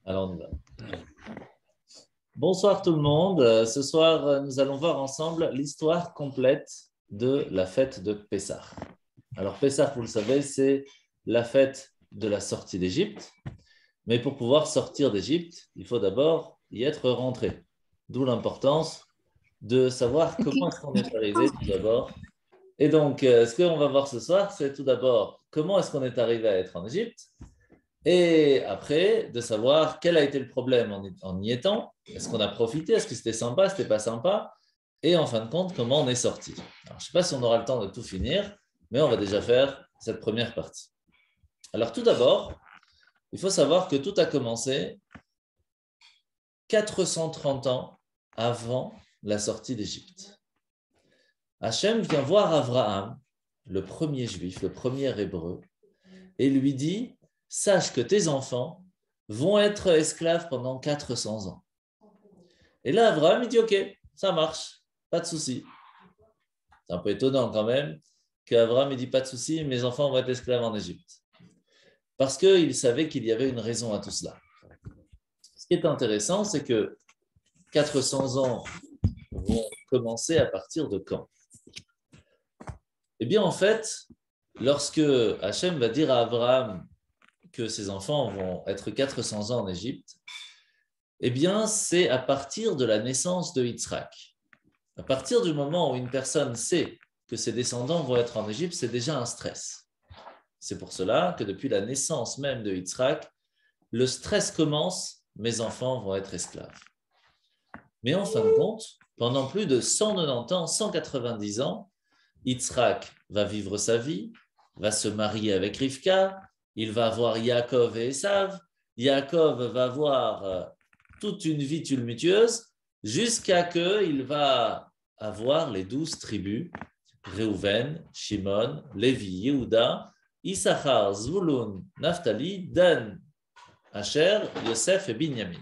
Alors, on y va. Bonsoir tout le monde. Ce soir, nous allons voir ensemble l'histoire complète de la fête de Pessah. Alors, Pessah, vous le savez, c'est la fête de la sortie d'Égypte. Mais pour pouvoir sortir d'Égypte, il faut d'abord y être rentré. D'où l'importance de savoir comment est-ce qu'on est arrivé tout d'abord. Et donc, ce qu'on va voir ce soir, c'est tout d'abord comment est-ce qu'on est arrivé à être en Égypte. Et après, de savoir quel a été le problème en y étant. Est-ce qu'on a profité? Est-ce que c'était sympa? C'était pas sympa? Et en fin de compte, comment on est sorti? Alors, je ne sais pas si on aura le temps de tout finir, mais on va déjà faire cette première partie. Alors, tout d'abord, il faut savoir que tout a commencé 430 ans avant la sortie d'Égypte. Hachem vient voir Abraham, le premier juif, le premier hébreu, et lui dit: sache que tes enfants vont être esclaves pendant 400 ans. Et là, Abraham, il dit: ok, ça marche, pas de souci. C'est un peu étonnant quand même qu'Abraham, il dit: pas de souci, mes enfants vont être esclaves en Égypte. Parce qu'il savait qu'il y avait une raison à tout cela. Ce qui est intéressant, c'est que 400 ans vont commencer à partir de quand? Eh bien, en fait, lorsque Hachem va dire à Abraham que ses enfants vont être 400 ans en Égypte, eh bien, c'est à partir de la naissance de Yitzhak. À partir du moment où une personne sait que ses descendants vont être en Égypte, c'est déjà un stress. C'est pour cela que depuis la naissance même de Yitzhak, le stress commence, mes enfants vont être esclaves. Mais en fin de compte, pendant plus de 190 ans, 190 ans, Yitzhak va vivre sa vie, va se marier avec Rivka, il va avoir Yaakov et Esav, Yaakov va avoir toute une vie tumultueuse jusqu'à qu'il va avoir les 12 tribus, Réhouven, Shimon, Lévi, Yehuda, Issachar, Zvulun, Naphtali, Dan, Asher, Yosef et Binyamin.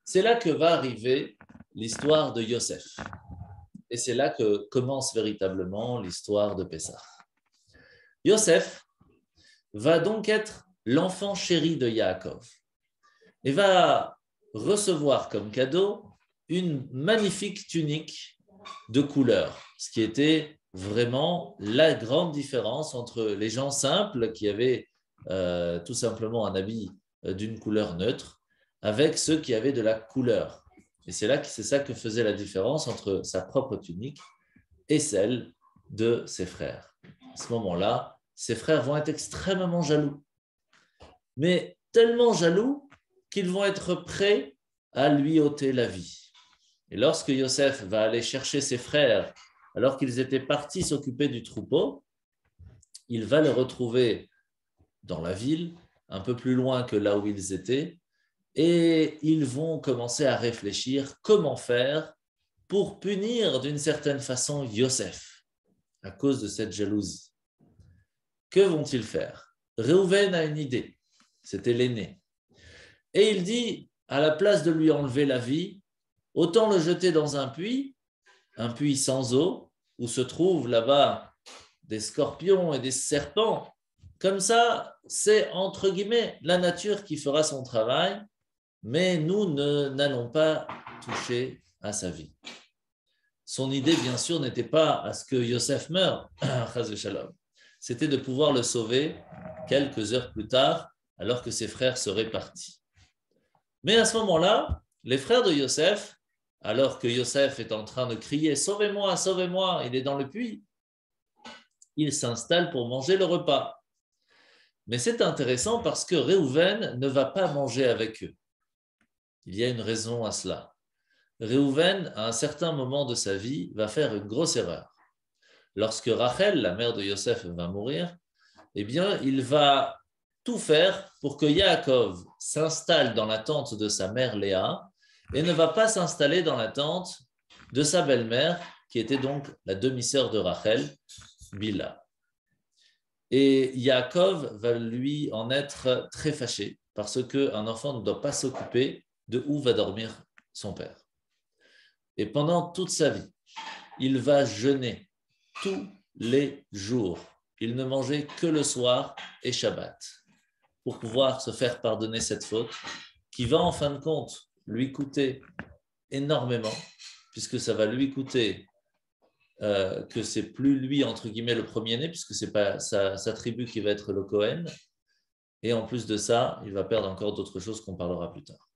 C'est là que va arriver l'histoire de Yosef. Et c'est là que commence véritablement l'histoire de Pessah. Yosef va donc être l'enfant chéri de Yaakov et va recevoir comme cadeau une magnifique tunique de couleur, ce qui était vraiment la grande différence entre les gens simples qui avaient tout simplement un habit d'une couleur neutre avec ceux qui avaient de la couleur. Et c'est ça que faisait la différence entre sa propre tunique et celle de ses frères. À ce moment-là, ses frères vont être extrêmement jaloux, mais tellement jaloux qu'ils vont être prêts à lui ôter la vie. Et lorsque Yosef va aller chercher ses frères, alors qu'ils étaient partis s'occuper du troupeau, il va les retrouver dans la ville, un peu plus loin que là où ils étaient, et ils vont commencer à réfléchir comment faire pour punir d'une certaine façon Yosef à cause de cette jalousie. Que vont-ils faire? Réhouven a une idée, c'était l'aîné. Et il dit, à la place de lui enlever la vie, autant le jeter dans un puits sans eau, où se trouvent là-bas des scorpions et des serpents. Comme ça, c'est entre guillemets la nature qui fera son travail, mais nous n'allons pas toucher à sa vie. Son idée, bien sûr, n'était pas à ce que Yosef meure, c'était de pouvoir le sauver quelques heures plus tard, alors que ses frères seraient partis. Mais à ce moment-là, les frères de Yosef, alors que Yosef est en train de crier « Sauvez-moi, sauvez-moi », il est dans le puits, ils s'installent pour manger le repas. Mais c'est intéressant parce que Réhouven ne va pas manger avec eux. Il y a une raison à cela. Réhouven, à un certain moment de sa vie, va faire une grosse erreur. Lorsque Rachel, la mère de Yosef, va mourir, eh bien, il va tout faire pour que Yaakov s'installe dans la tente de sa mère Léa et ne va pas s'installer dans la tente de sa belle-mère, qui était donc la demi-sœur de Rachel, Bila. Et Yaakov va lui en être très fâché parce qu'un enfant ne doit pas s'occuper de où va dormir son père. Et pendant toute sa vie, il va jeûner tous les jours. Il ne mangeait que le soir et Shabbat. pour pouvoir se faire pardonner cette faute, qui va en fin de compte lui coûter énormément, puisque ça va lui coûter que c'est plus lui, entre guillemets, le premier-né, puisque c'est pas sa tribu qui va être le Cohen. Et en plus de ça, il va perdre encore d'autres choses qu'on parlera plus tard.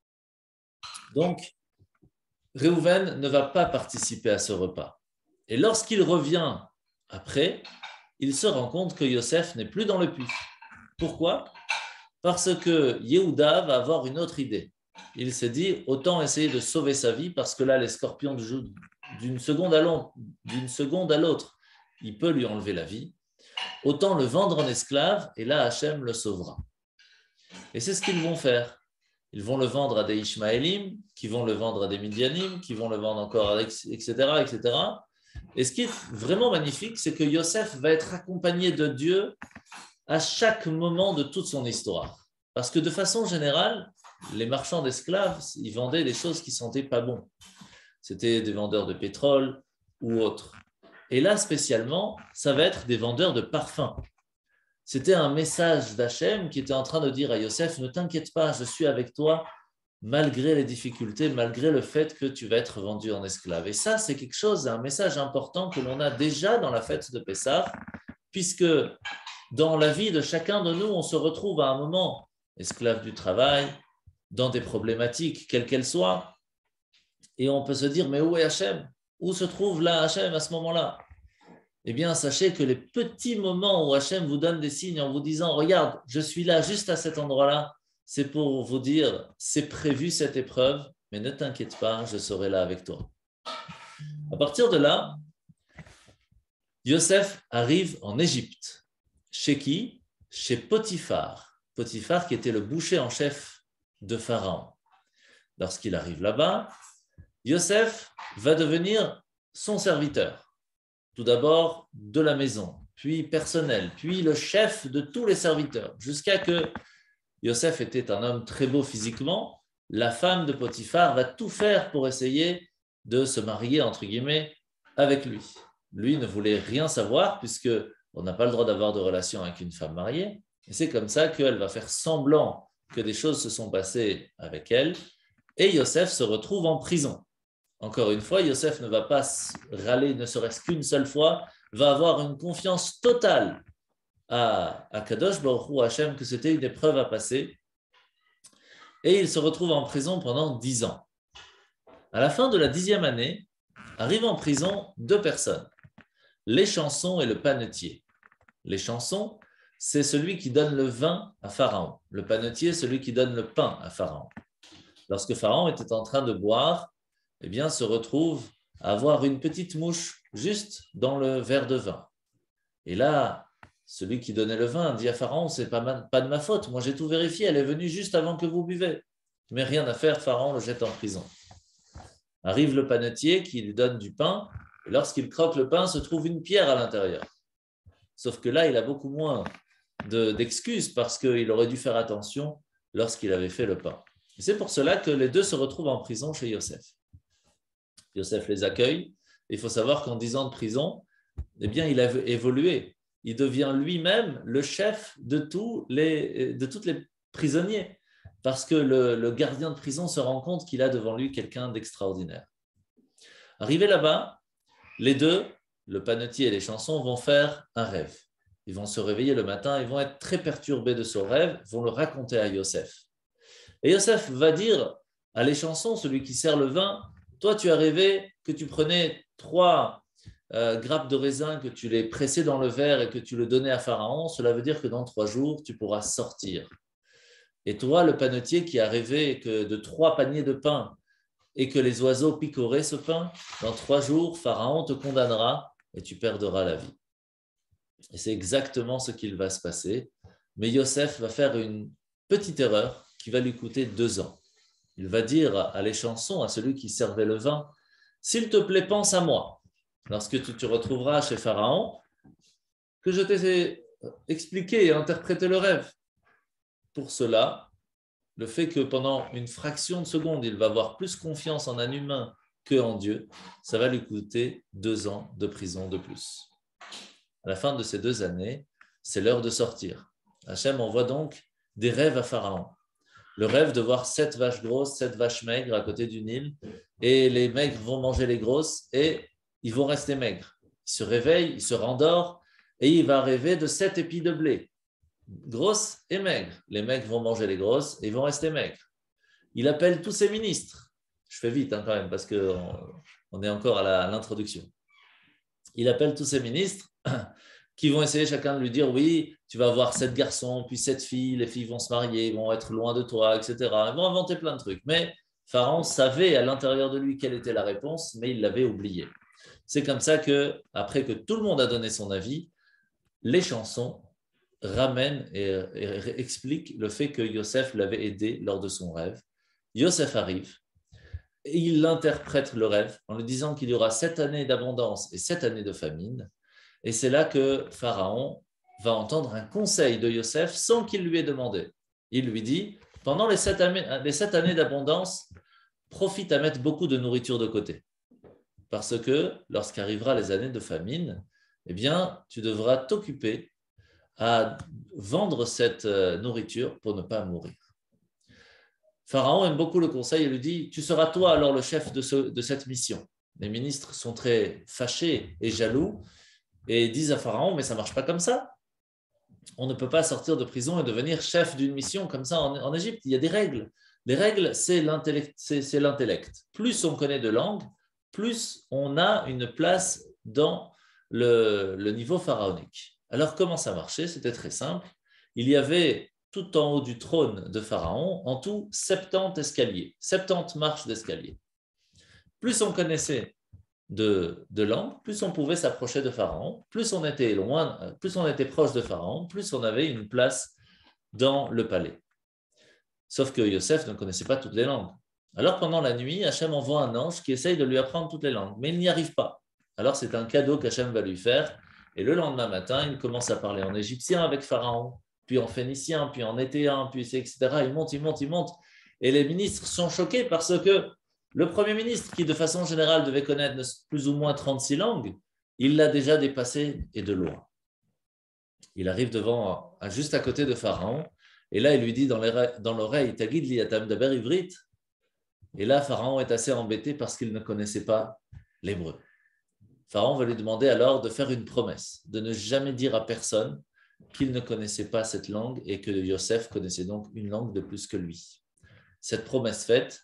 Donc, Réhouven ne va pas participer à ce repas. Et lorsqu'il revient après, il se rend compte que Yosef n'est plus dans le puits. Pourquoi ? Parce que Yehuda va avoir une autre idée. Il s'est dit, autant essayer de sauver sa vie, parce que là, les scorpions d'une seconde à l'autre, il peut lui enlever la vie. Autant le vendre en esclave, et là, Hachem le sauvera. Et c'est ce qu'ils vont faire. Ils vont le vendre à des Ishmaélim, qui vont le vendre à des Midianim, qui vont le vendre encore, etc., etc. Et ce qui est vraiment magnifique, c'est que Yosef va être accompagné de Dieu à chaque moment de toute son histoire. Parce que de façon générale, les marchands d'esclaves, ils vendaient des choses qui ne sentaient pas bon. C'était des vendeurs de pétrole ou autres. Et là, spécialement, ça va être des vendeurs de parfums. C'était un message d'Hachem qui était en train de dire à Yosef, ne t'inquiète pas, je suis avec toi, malgré les difficultés, malgré le fait que tu vas être vendu en esclave. Et ça, c'est quelque chose, un message important que l'on a déjà dans la fête de Pessah, puisque dans la vie de chacun de nous, on se retrouve à un moment esclave du travail, dans des problématiques, quelles qu'elles soient, et on peut se dire, mais où est Hachem ? Où se trouve là Hachem à ce moment-là ? Eh bien, sachez que les petits moments où Hachem vous donne des signes en vous disant, regarde, je suis là juste à cet endroit-là, c'est pour vous dire, c'est prévu cette épreuve, mais ne t'inquiète pas, je serai là avec toi. À partir de là, Yosef arrive en Égypte. Chez qui ? Chez Potiphar. Potiphar qui était le boucher en chef de Pharaon. Lorsqu'il arrive là-bas, Yosef va devenir son serviteur. Tout d'abord de la maison, puis personnel, puis le chef de tous les serviteurs, jusqu'à que Yosef était un homme très beau physiquement. La femme de Potiphar va tout faire pour essayer de se marier, entre guillemets, avec lui. Lui ne voulait rien savoir, puisqu'on n'a pas le droit d'avoir de relation avec une femme mariée. Et c'est comme ça qu'elle va faire semblant que des choses se sont passées avec elle. Et Yosef se retrouve en prison. Encore une fois, Yosef ne va pas râler, ne serait-ce qu'une seule fois, va avoir une confiance totale à Kadosh Baruch Hu Hashem que c'était une épreuve à passer. Et il se retrouve en prison pendant 10 ans. À la fin de la 10e année, arrivent en prison 2 personnes, l'échanson et le panetier. L'échanson, c'est celui qui donne le vin à Pharaon. Le panetier, celui qui donne le pain à Pharaon. Lorsque Pharaon était en train de boire, eh bien, se retrouve à avoir une petite mouche juste dans le verre de vin. Et là, celui qui donnait le vin dit à Pharaon, c'est pas de ma faute, moi j'ai tout vérifié, elle est venue juste avant que vous buvez. Mais rien à faire, Pharaon le jette en prison. Arrive le panetier qui lui donne du pain, et lorsqu'il croque le pain, se trouve une pierre à l'intérieur. Sauf que là, il a beaucoup moins d'excuses parce qu'il aurait dû faire attention lorsqu'il avait fait le pain. Et c'est pour cela que les deux se retrouvent en prison chez Yosef. Yosef les accueille. Il faut savoir qu'en 10 ans de prison, eh bien, il a évolué. Il devient lui-même le chef de tous les prisonniers. Parce que le gardien de prison se rend compte qu'il a devant lui quelqu'un d'extraordinaire. Arrivé là-bas, les deux, le panetier et les chansons, vont faire un rêve. Ils vont se réveiller le matin, ils vont être très perturbés de ce rêve, vont le raconter à Yosef. Et Yosef va dire à les chansons, celui qui sert le vin, toi tu as rêvé que tu prenais 3 grappes de raisin, que tu les pressais dans le verre et que tu le donnais à Pharaon, cela veut dire que dans 3 jours, tu pourras sortir. Et toi, le panetier qui a rêvé que de 3 paniers de pain et que les oiseaux picoraient ce pain, dans 3 jours, Pharaon te condamnera et tu perdras la vie. Et c'est exactement ce qu'il va se passer. Mais Yosef va faire une petite erreur qui va lui coûter 2 ans. Il va dire à l'échanson, à celui qui servait le vin, « S'il te plaît, pense à moi, lorsque tu te retrouveras chez Pharaon, que je t'ai expliqué et interprété le rêve. » Pour cela, le fait que pendant une fraction de seconde, il va avoir plus confiance en un humain qu'en Dieu, ça va lui coûter 2 ans de prison de plus. À la fin de ces 2 années, c'est l'heure de sortir. Hachem envoie donc des rêves à Pharaon. Le rêve de voir 7 vaches grosses, 7 vaches maigres à côté du Nil, et les maigres vont manger les grosses et ils vont rester maigres. Il se réveille, il se rendort et il va rêver de 7 épis de blé, grosses et maigres. Les maigres vont manger les grosses et ils vont rester maigres. Il appelle tous ses ministres. Je fais vite quand même parce qu'on est encore à l'introduction. Il appelle tous ses ministres qui vont essayer chacun de lui dire oui, tu vas avoir 7 garçons, puis 7 filles, les filles vont se marier, ils vont être loin de toi, etc. Ils vont inventer plein de trucs. Mais Pharaon savait à l'intérieur de lui quelle était la réponse, mais il l'avait oublié. C'est comme ça que, après que tout le monde a donné son avis, les chansons ramènent et expliquent le fait que Yosef l'avait aidé lors de son rêve. Yosef arrive et il interprète le rêve en lui disant qu'il y aura 7 années d'abondance et 7 années de famine. Et c'est là que Pharaon va entendre un conseil de Yosef sans qu'il lui ait demandé. Il lui dit, pendant les 7 années d'abondance, profite à mettre beaucoup de nourriture de côté. Parce que lorsqu'arrivera les années de famine, eh bien, tu devras t'occuper à vendre cette nourriture pour ne pas mourir. Pharaon aime beaucoup le conseil et lui dit, tu seras toi alors le chef de cette mission. Les ministres sont très fâchés et jaloux et disent à Pharaon, mais ça ne marche pas comme ça. On ne peut pas sortir de prison et devenir chef d'une mission comme ça en Égypte. Il y a des règles. Les règles, c'est l'intellect. Plus on connaît de langues, plus on a une place dans le niveau pharaonique. Alors, comment ça marchait? C'était très simple. Il y avait tout en haut du trône de Pharaon, en tout 70 escaliers, 70 marches d'escalier. Plus on connaissait de langue, plus on pouvait s'approcher de Pharaon, plus on était loin, plus on était proche de Pharaon, plus on avait une place dans le palais. Sauf que Yosef ne connaissait pas toutes les langues. Alors pendant la nuit, Hachem envoie un ange qui essaye de lui apprendre toutes les langues, mais il n'y arrive pas. Alors c'est un cadeau qu'Hachem va lui faire, et le lendemain matin, il commence à parler en égyptien avec Pharaon, puis en phénicien, puis en éthéen, puis etc. Il monte, et les ministres sont choqués parce que le Premier ministre, qui de façon générale devait connaître plus ou moins 36 langues, il l'a déjà dépassé et de loin. Il arrive juste à côté de Pharaon, et là il lui dit dans l'oreille, Tagid li atam daber ivrit. Et là Pharaon est assez embêté parce qu'il ne connaissait pas l'hébreu. Pharaon va lui demander alors de faire une promesse, de ne jamais dire à personne qu'il ne connaissait pas cette langue et que Yosef connaissait donc une langue de plus que lui. Cette promesse faite,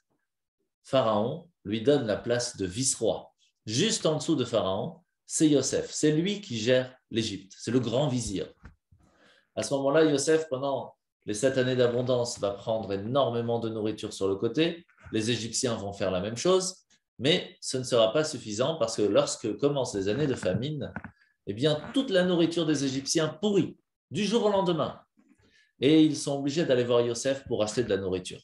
Pharaon lui donne la place de vice-roi. Juste en dessous de Pharaon, c'est Yosef. C'est lui qui gère l'Égypte. C'est le grand vizir. À ce moment-là, Yosef, pendant les 7 années d'abondance, va prendre énormément de nourriture sur le côté. Les Égyptiens vont faire la même chose, mais ce ne sera pas suffisant parce que lorsque commencent les années de famine, eh bien, toute la nourriture des Égyptiens pourrit du jour au lendemain. Et ils sont obligés d'aller voir Yosef pour acheter de la nourriture.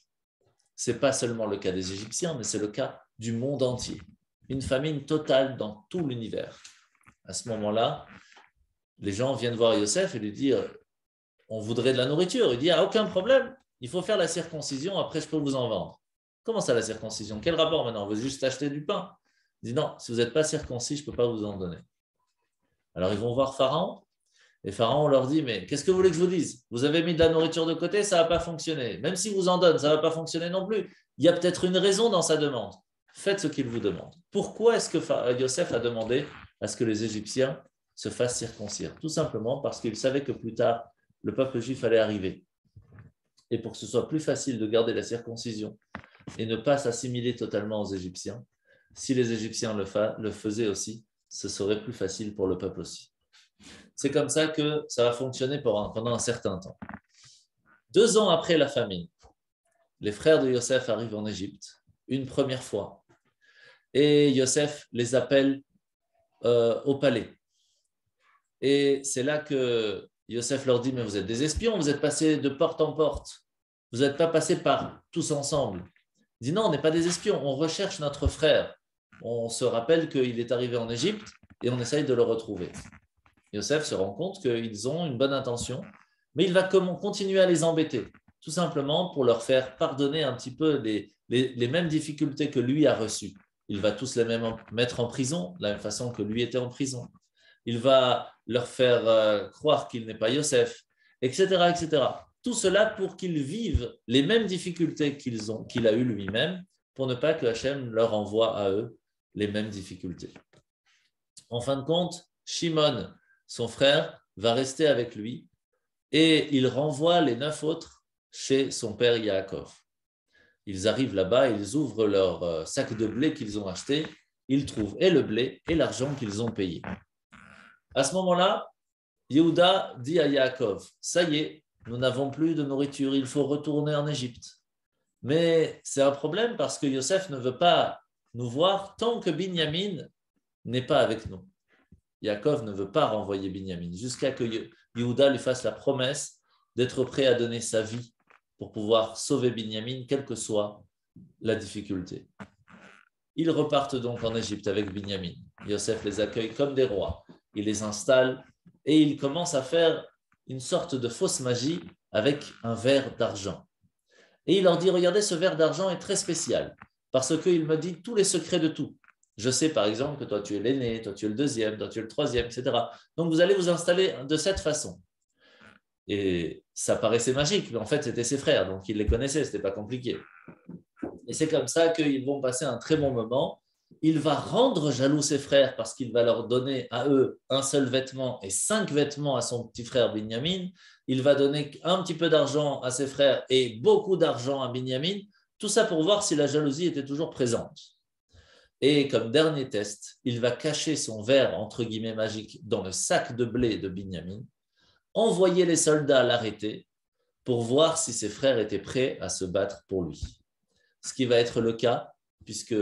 Ce n'est pas seulement le cas des Égyptiens, mais c'est le cas du monde entier. Une famine totale dans tout l'univers. À ce moment-là, les gens viennent voir Yosef et lui dire « On voudrait de la nourriture ». Il dit « Ah, aucun problème, il faut faire la circoncision, après je peux vous en vendre ». Comment ça la circoncision? Quel rapport maintenant? On veut juste acheter du pain. Il dit « Non, si vous n'êtes pas circoncis, je ne peux pas vous en donner ». Alors ils vont voir Pharaon. Et Pharaon leur dit, mais qu'est-ce que vous voulez que je vous dise? Vous avez mis de la nourriture de côté, ça ne va pas fonctionner. Même si vous en donne, ça ne va pas fonctionner non plus. Il y a peut-être une raison dans sa demande. Faites ce qu'il vous demande. Pourquoi est-ce que Yosef a demandé à ce que les Égyptiens se fassent circoncire? Tout simplement parce qu'il savait que plus tard, le peuple juif allait arriver. Et pour que ce soit plus facile de garder la circoncision et ne pas s'assimiler totalement aux Égyptiens, si les Égyptiens le faisaient aussi, ce serait plus facile pour le peuple aussi. C'est comme ça que ça va fonctionner pendant un certain temps. 2 ans après la famine, les frères de Yosef arrivent en Égypte une première fois et Yosef les appelle au palais. Et c'est là que Yosef leur dit, mais vous êtes des espions, vous êtes passés de porte en porte, vous n'êtes pas passés par tous ensemble. Il dit non, on n'est pas des espions, on recherche notre frère. On se rappelle qu'il est arrivé en Égypte et on essaye de le retrouver. Yosef se rend compte qu'ils ont une bonne intention, mais il va continuer à les embêter, tout simplement pour leur faire pardonner un petit peu les mêmes difficultés que lui a reçues. Il va tous les mettre en prison, de la même façon que lui était en prison. Il va leur faire croire qu'il n'est pas Yosef, etc., etc. Tout cela pour qu'ils vivent les mêmes difficultés qu'il a eues lui-même, pour ne pas que Hachem leur envoie à eux les mêmes difficultés. En fin de compte, Shimon, son frère, va rester avec lui et il renvoie les 9 autres chez son père Yaakov. Ils arrivent là-bas, ils ouvrent leur sac de blé qu'ils ont acheté, ils trouvent et le blé et l'argent qu'ils ont payé. À ce moment-là, Yehuda dit à Yaakov, ça y est, nous n'avons plus de nourriture, il faut retourner en Égypte. Mais c'est un problème parce que Yosef ne veut pas nous voir tant que Binyamin n'est pas avec nous. Yaakov ne veut pas renvoyer Binyamin jusqu'à que Yehuda lui fasse la promesse d'être prêt à donner sa vie pour pouvoir sauver Binyamin, quelle que soit la difficulté. Ils repartent donc en Égypte avec Binyamin. Yosef les accueille comme des rois. Il les installe et il commence à faire une sorte de fausse magie avec un verre d'argent. Et il leur dit, regardez, ce verre d'argent est très spécial parce qu'il me dit tous les secrets de tout. Je sais par exemple que toi tu es l'aîné, toi tu es le deuxième, toi tu es le troisième, etc. Donc vous allez vous installer de cette façon. Et ça paraissait magique, mais en fait c'était ses frères, donc il les connaissait, ce n'était pas compliqué. Et c'est comme ça qu'ils vont passer un très bon moment. Il va rendre jaloux ses frères parce qu'il va leur donner à eux un seul vêtement et 5 vêtements à son petit frère Binyamin. Il va donner un petit peu d'argent à ses frères et beaucoup d'argent à Binyamin. Tout ça pour voir si la jalousie était toujours présente. Et comme dernier test, il va cacher son verre, entre guillemets, magique dans le sac de blé de Binyamin, envoyer les soldats l'arrêter pour voir si ses frères étaient prêts à se battre pour lui. Ce qui va être le cas, puisque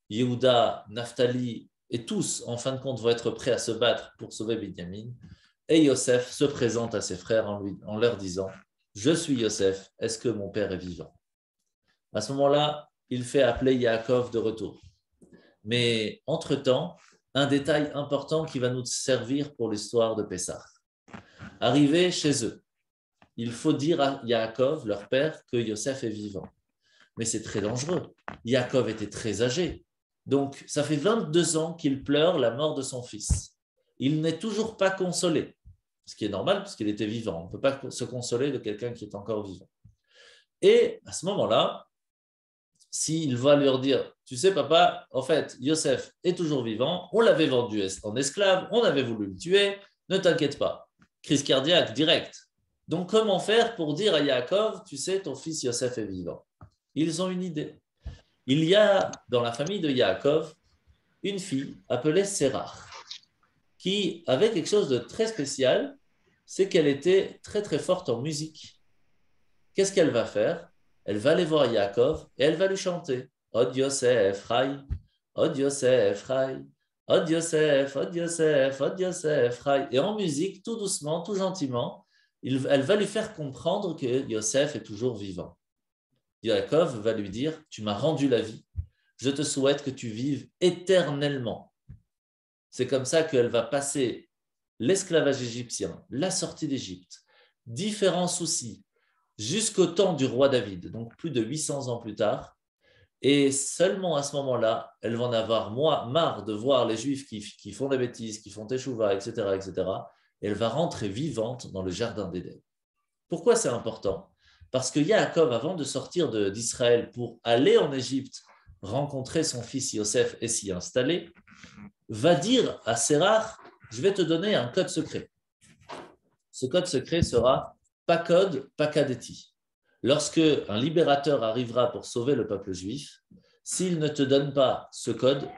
Yehuda, Naphtali et tous, en fin de compte, vont être prêts à se battre pour sauver Binyamin. Et Yosef se présente à ses frères en leur disant « Je suis Yosef, est-ce que mon père est vivant ?» À ce moment-là, il fait appeler Yaakov de retour. Mais entre-temps, un détail important qui va nous servir pour l'histoire de Pessah. Arrivé chez eux, il faut dire à Yaakov, leur père, que Yosef est vivant. Mais c'est très dangereux. Yaakov était très âgé. Donc, ça fait 22 ans qu'il pleure la mort de son fils. Il n'est toujours pas consolé, ce qui est normal parce qu'il était vivant. On ne peut pas se consoler de quelqu'un qui est encore vivant. Et à ce moment-là, s'il va leur dire, tu sais papa, en fait, Yosef est toujours vivant, on l'avait vendu en esclave, on avait voulu le tuer, ne t'inquiète pas. Crise cardiaque, direct. Donc, comment faire pour dire à Yaakov, tu sais, ton fils Yosef est vivant? Ils ont une idée. Il y a dans la famille de Yaakov une fille appelée Sérach qui avait quelque chose de très spécial, c'est qu'elle était très très forte en musique. Qu'est-ce qu'elle va faire? Elle va aller voir Yaakov et elle va lui chanter Od Yosef Rai, Od Yosef Rai, Od Yosef, Od Yosef, Od Yosef Rai. Et en musique, tout doucement, tout gentiment, elle va lui faire comprendre que Yosef est toujours vivant. Yaakov va lui dire, tu m'as rendu la vie, je te souhaite que tu vives éternellement. C'est comme ça qu'elle va passer l'esclavage égyptien, la sortie d'Égypte, différents soucis, jusqu'au temps du roi David, donc plus de 800 ans plus tard. Et seulement à ce moment-là, elle va en avoir marre de voir les Juifs qui font des bêtises, qui font teshuva, etc., etc. Et elle va rentrer vivante dans le jardin d'Éden. Pourquoi c'est important? Parce que Yaakov, avant de sortir d'Israël pour aller en Égypte, rencontrer son fils Yosef et s'y installer, va dire à Sérach, je vais te donner un code secret. Ce code secret sera Pakod Pakadeti. Lorsque un libérateur arrivera pour sauver le peuple juif, s'il ne te donne pas ce code,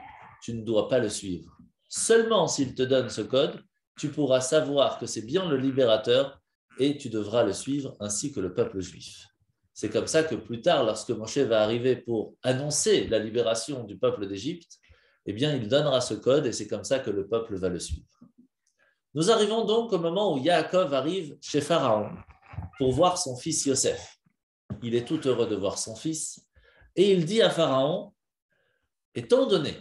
tu ne dois pas le suivre. Seulement s'il te donne ce code, tu pourras savoir que c'est bien le libérateur et tu devras le suivre ainsi que le peuple juif. C'est comme ça que plus tard, lorsque Moshe va arriver pour annoncer la libération du peuple d'Égypte, eh bien, il donnera ce code et c'est comme ça que le peuple va le suivre. Nous arrivons donc au moment où Yaakov arrive chez Pharaon pour voir son fils Yosef. Il est tout heureux de voir son fils et il dit à Pharaon, étant donné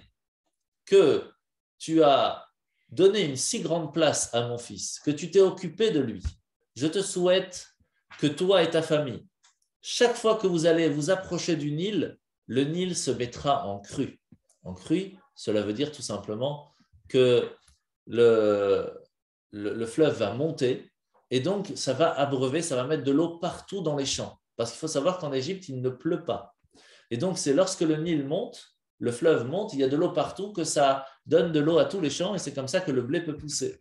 que tu as donné une si grande place à mon fils, que tu t'es occupé de lui, je te souhaite que toi et ta famille, chaque fois que vous allez vous approcher du Nil, le Nil se mettra en crue. En crue, cela veut dire tout simplement que le fleuve va monter et donc ça va abreuver, ça va mettre de l'eau partout dans les champs. Parce qu'il faut savoir qu'en Égypte, il ne pleut pas. Et donc, c'est lorsque le Nil monte, le fleuve monte, il y a de l'eau partout, que ça donne de l'eau à tous les champs, et c'est comme ça que le blé peut pousser.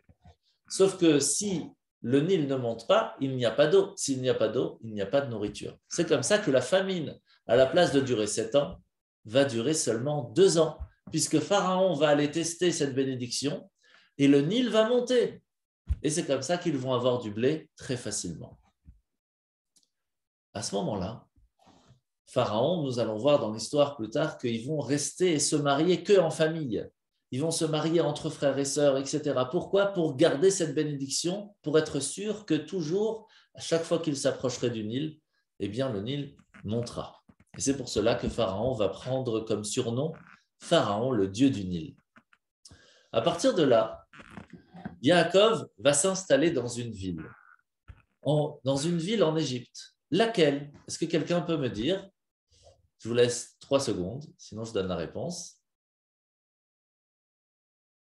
Sauf que si le Nil ne monte pas, il n'y a pas d'eau. S'il n'y a pas d'eau, il n'y a pas de nourriture. C'est comme ça que la famine, à la place de durer 7 ans, va durer seulement 2 ans, puisque Pharaon va aller tester cette bénédiction, et le Nil va monter. Et c'est comme ça qu'ils vont avoir du blé très facilement. À ce moment-là, Pharaon, nous allons voir dans l'histoire plus tard qu'ils vont rester et se marier que en famille. Ils vont se marier entre frères et sœurs, etc. Pourquoi? Pour garder cette bénédiction, pour être sûr que toujours, à chaque fois qu'ils s'approcheraient du Nil, eh bien le Nil montera. Et c'est pour cela que Pharaon va prendre comme surnom Pharaon, le dieu du Nil. À partir de là, Yaakov va s'installer dans une ville en Égypte. Laquelle? Est-ce que quelqu'un peut me dire? Je vous laisse 3 secondes, sinon je donne la réponse.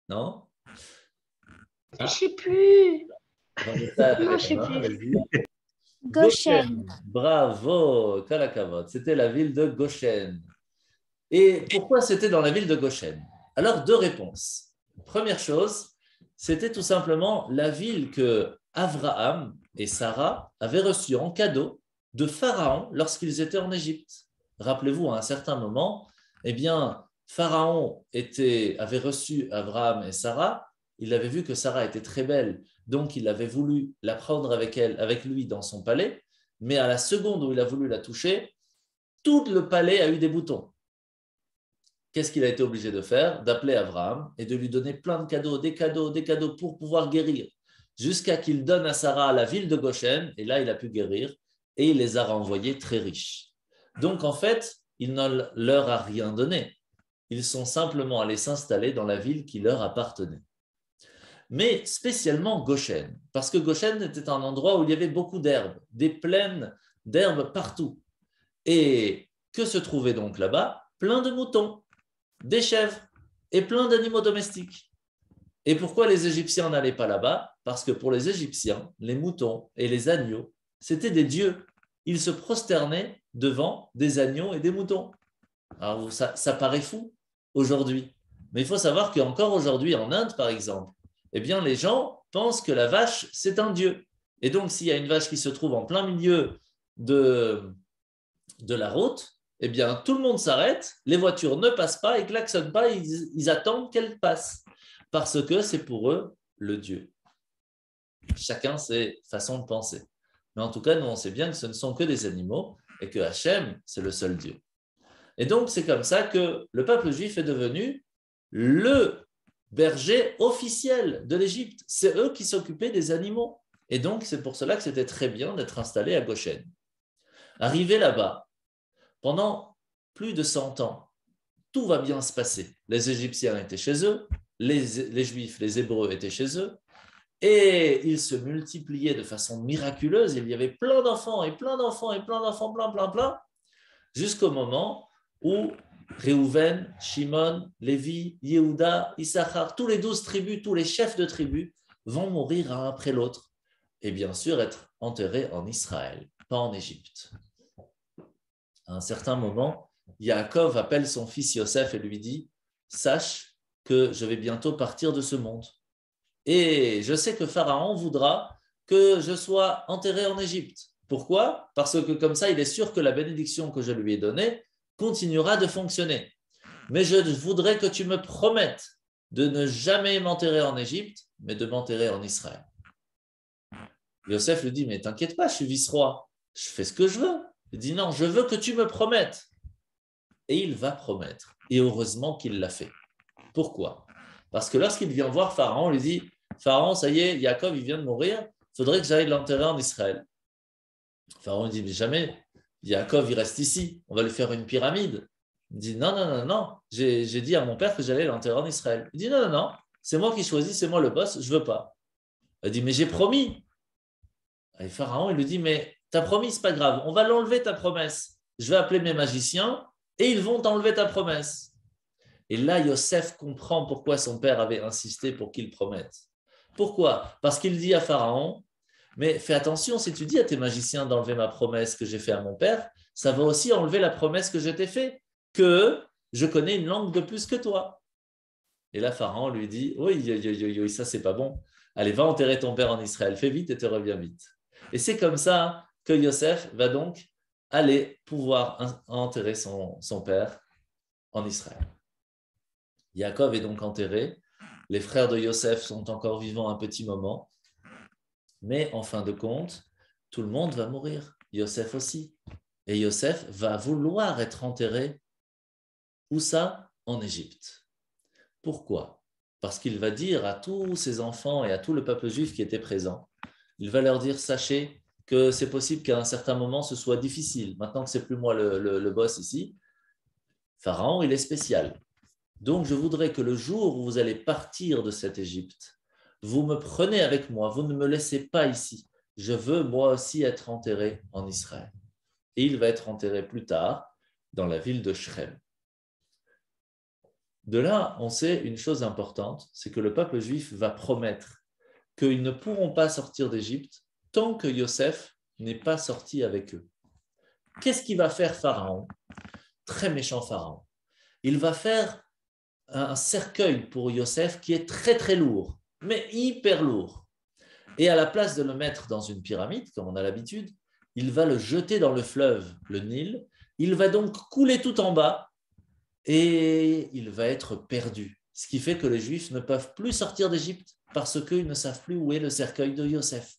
Non? Je ne sais plus. Non, je sais plus. Goshen. Bravo, Kalakavot. C'était la ville de Goshen. Et pourquoi c'était dans la ville de Goshen? Alors, 2 réponses. Première chose, c'était tout simplement la ville que Abraham et Sarah avaient reçue en cadeau de Pharaon lorsqu'ils étaient en Égypte. Rappelez-vous, à un certain moment, eh bien, Pharaon avait reçu Abraham et Sarah. Il avait vu que Sarah était très belle, donc il avait voulu la prendre avec lui dans son palais. Mais à la seconde où il a voulu la toucher, tout le palais a eu des boutons. Qu'est-ce qu'il a été obligé de faire? D'appeler Abraham et de lui donner plein de cadeaux, des cadeaux pour pouvoir guérir, jusqu'à qu'il donne à Sarah la ville de Goshen, et là il a pu guérir, et il les a renvoyés très riches. Donc en fait, il ne leur a rien donné. Ils sont simplement allés s'installer dans la ville qui leur appartenait. Mais spécialement Goshen, parce que Goshen était un endroit où il y avait beaucoup d'herbes, des plaines d'herbes partout. Et que se trouvait donc là-bas? Plein de moutons, des chèvres et plein d'animaux domestiques. Et pourquoi les Égyptiens n'allaient pas là-bas? Parce que pour les Égyptiens, les moutons et les agneaux, c'était des dieux. Ils se prosternaient devant des agneaux et des moutons. Alors ça paraît fou aujourd'hui, mais il faut savoir qu'encore aujourd'hui, en Inde par exemple, eh bien les gens pensent que la vache, c'est un dieu. Et donc s'il y a une vache qui se trouve en plein milieu de la route, eh bien tout le monde s'arrête, les voitures ne passent pas et klaxonnent pas, ils attendent qu'elle passe, parce que c'est pour eux le dieu. Chacun ses façons de penser. Mais en tout cas, nous, on sait bien que ce ne sont que des animaux et que Hachem, c'est le seul Dieu. Et donc, c'est comme ça que le peuple juif est devenu le berger officiel de l'Égypte. C'est eux qui s'occupaient des animaux. Et donc, c'est pour cela que c'était très bien d'être installé à Goshen. Arrivé là-bas, pendant plus de 100 ans, tout va bien se passer. Les Égyptiens étaient chez eux, les Juifs, les Hébreux étaient chez eux, et ils se multipliaient de façon miraculeuse. Il y avait plein d'enfants, et plein d'enfants, et plein d'enfants, plein, jusqu'au moment où Réhouven, Shimon, Lévi, Yehuda, Issachar, tous les 12 tribus, tous les chefs de tribus vont mourir un après l'autre. Et bien sûr, être enterrés en Israël, pas en Égypte. À un certain moment, Yaakov appelle son fils Yosef et lui dit « Sache que je vais bientôt partir de ce monde. Et je sais que Pharaon voudra que je sois enterré en Égypte. Pourquoi? Parce que comme ça, il est sûr que la bénédiction que je lui ai donnée continuera de fonctionner. Mais je voudrais que tu me promettes de ne jamais m'enterrer en Égypte, mais de m'enterrer en Israël. » Yosef lui dit « Mais t'inquiète pas, je suis vice-roi. Je fais ce que je veux. » Il dit « Non, je veux que tu me promettes. » Et il va promettre. Et heureusement qu'il l'a fait. Pourquoi? Parce que lorsqu'il vient voir Pharaon, il lui dit « Pharaon, ça y est, Yaakov, il vient de mourir. Il faudrait que j'aille l'enterrer en Israël. » Pharaon lui dit « Mais jamais. Yaakov, il reste ici. On va lui faire une pyramide. » Il dit « Non. J'ai dit à mon père que j'allais l'enterrer en Israël. » Il dit « Non. C'est moi qui choisis, c'est moi le boss. Je ne veux pas. » Il dit « Mais j'ai promis. » Et Pharaon, il lui dit « Mais t'as promis, c'est pas grave. On va l'enlever ta promesse. Je vais appeler mes magiciens et ils vont t'enlever ta promesse. » Et là, Yosef comprend pourquoi son père avait insisté pour qu'il promette. Pourquoi? Parce qu'il dit à Pharaon, Mais fais attention, si tu dis à tes magiciens d'enlever ma promesse que j'ai faite à mon père, ça va aussi enlever la promesse que je t'ai faite, que je connais une langue de plus que toi. Et là, Pharaon lui dit, oui, ça c'est pas bon. Allez, va enterrer ton père en Israël, fais vite et te reviens vite. Et c'est comme ça que Yosef va donc aller pouvoir enterrer son père en Israël. Yaakov est donc enterré. Les frères de Yosef sont encore vivants un petit moment. Mais en fin de compte, tout le monde va mourir. Yosef aussi. Et Yosef va vouloir être enterré. Où ça? En Égypte. Pourquoi? Parce qu'il va dire à tous ses enfants et à tout le peuple juif qui était présent, il va leur dire, sachez que c'est possible qu'à un certain moment ce soit difficile. Maintenant que c'est plus moi le boss ici, Pharaon, il est spécial. Donc je voudrais que le jour où vous allez partir de cette Égypte, vous me prenez avec moi, vous ne me laissez pas ici. Je veux moi aussi être enterré en Israël. Et il va être enterré plus tard dans la ville de Shrem. De là, on sait une chose importante, c'est que le peuple juif va promettre qu'ils ne pourront pas sortir d'Égypte tant que Yosef n'est pas sorti avec eux. Qu'est-ce qu'il va faire Pharaon? Très méchant Pharaon. Il va faire un cercueil pour Yosef qui est très très lourd, mais hyper lourd. Et à la place de le mettre dans une pyramide, comme on a l'habitude, il va le jeter dans le fleuve, le Nil. Il va donc couler tout en bas et il va être perdu. Ce qui fait que les Juifs ne peuvent plus sortir d'Égypte parce qu'ils ne savent plus où est le cercueil de Yosef.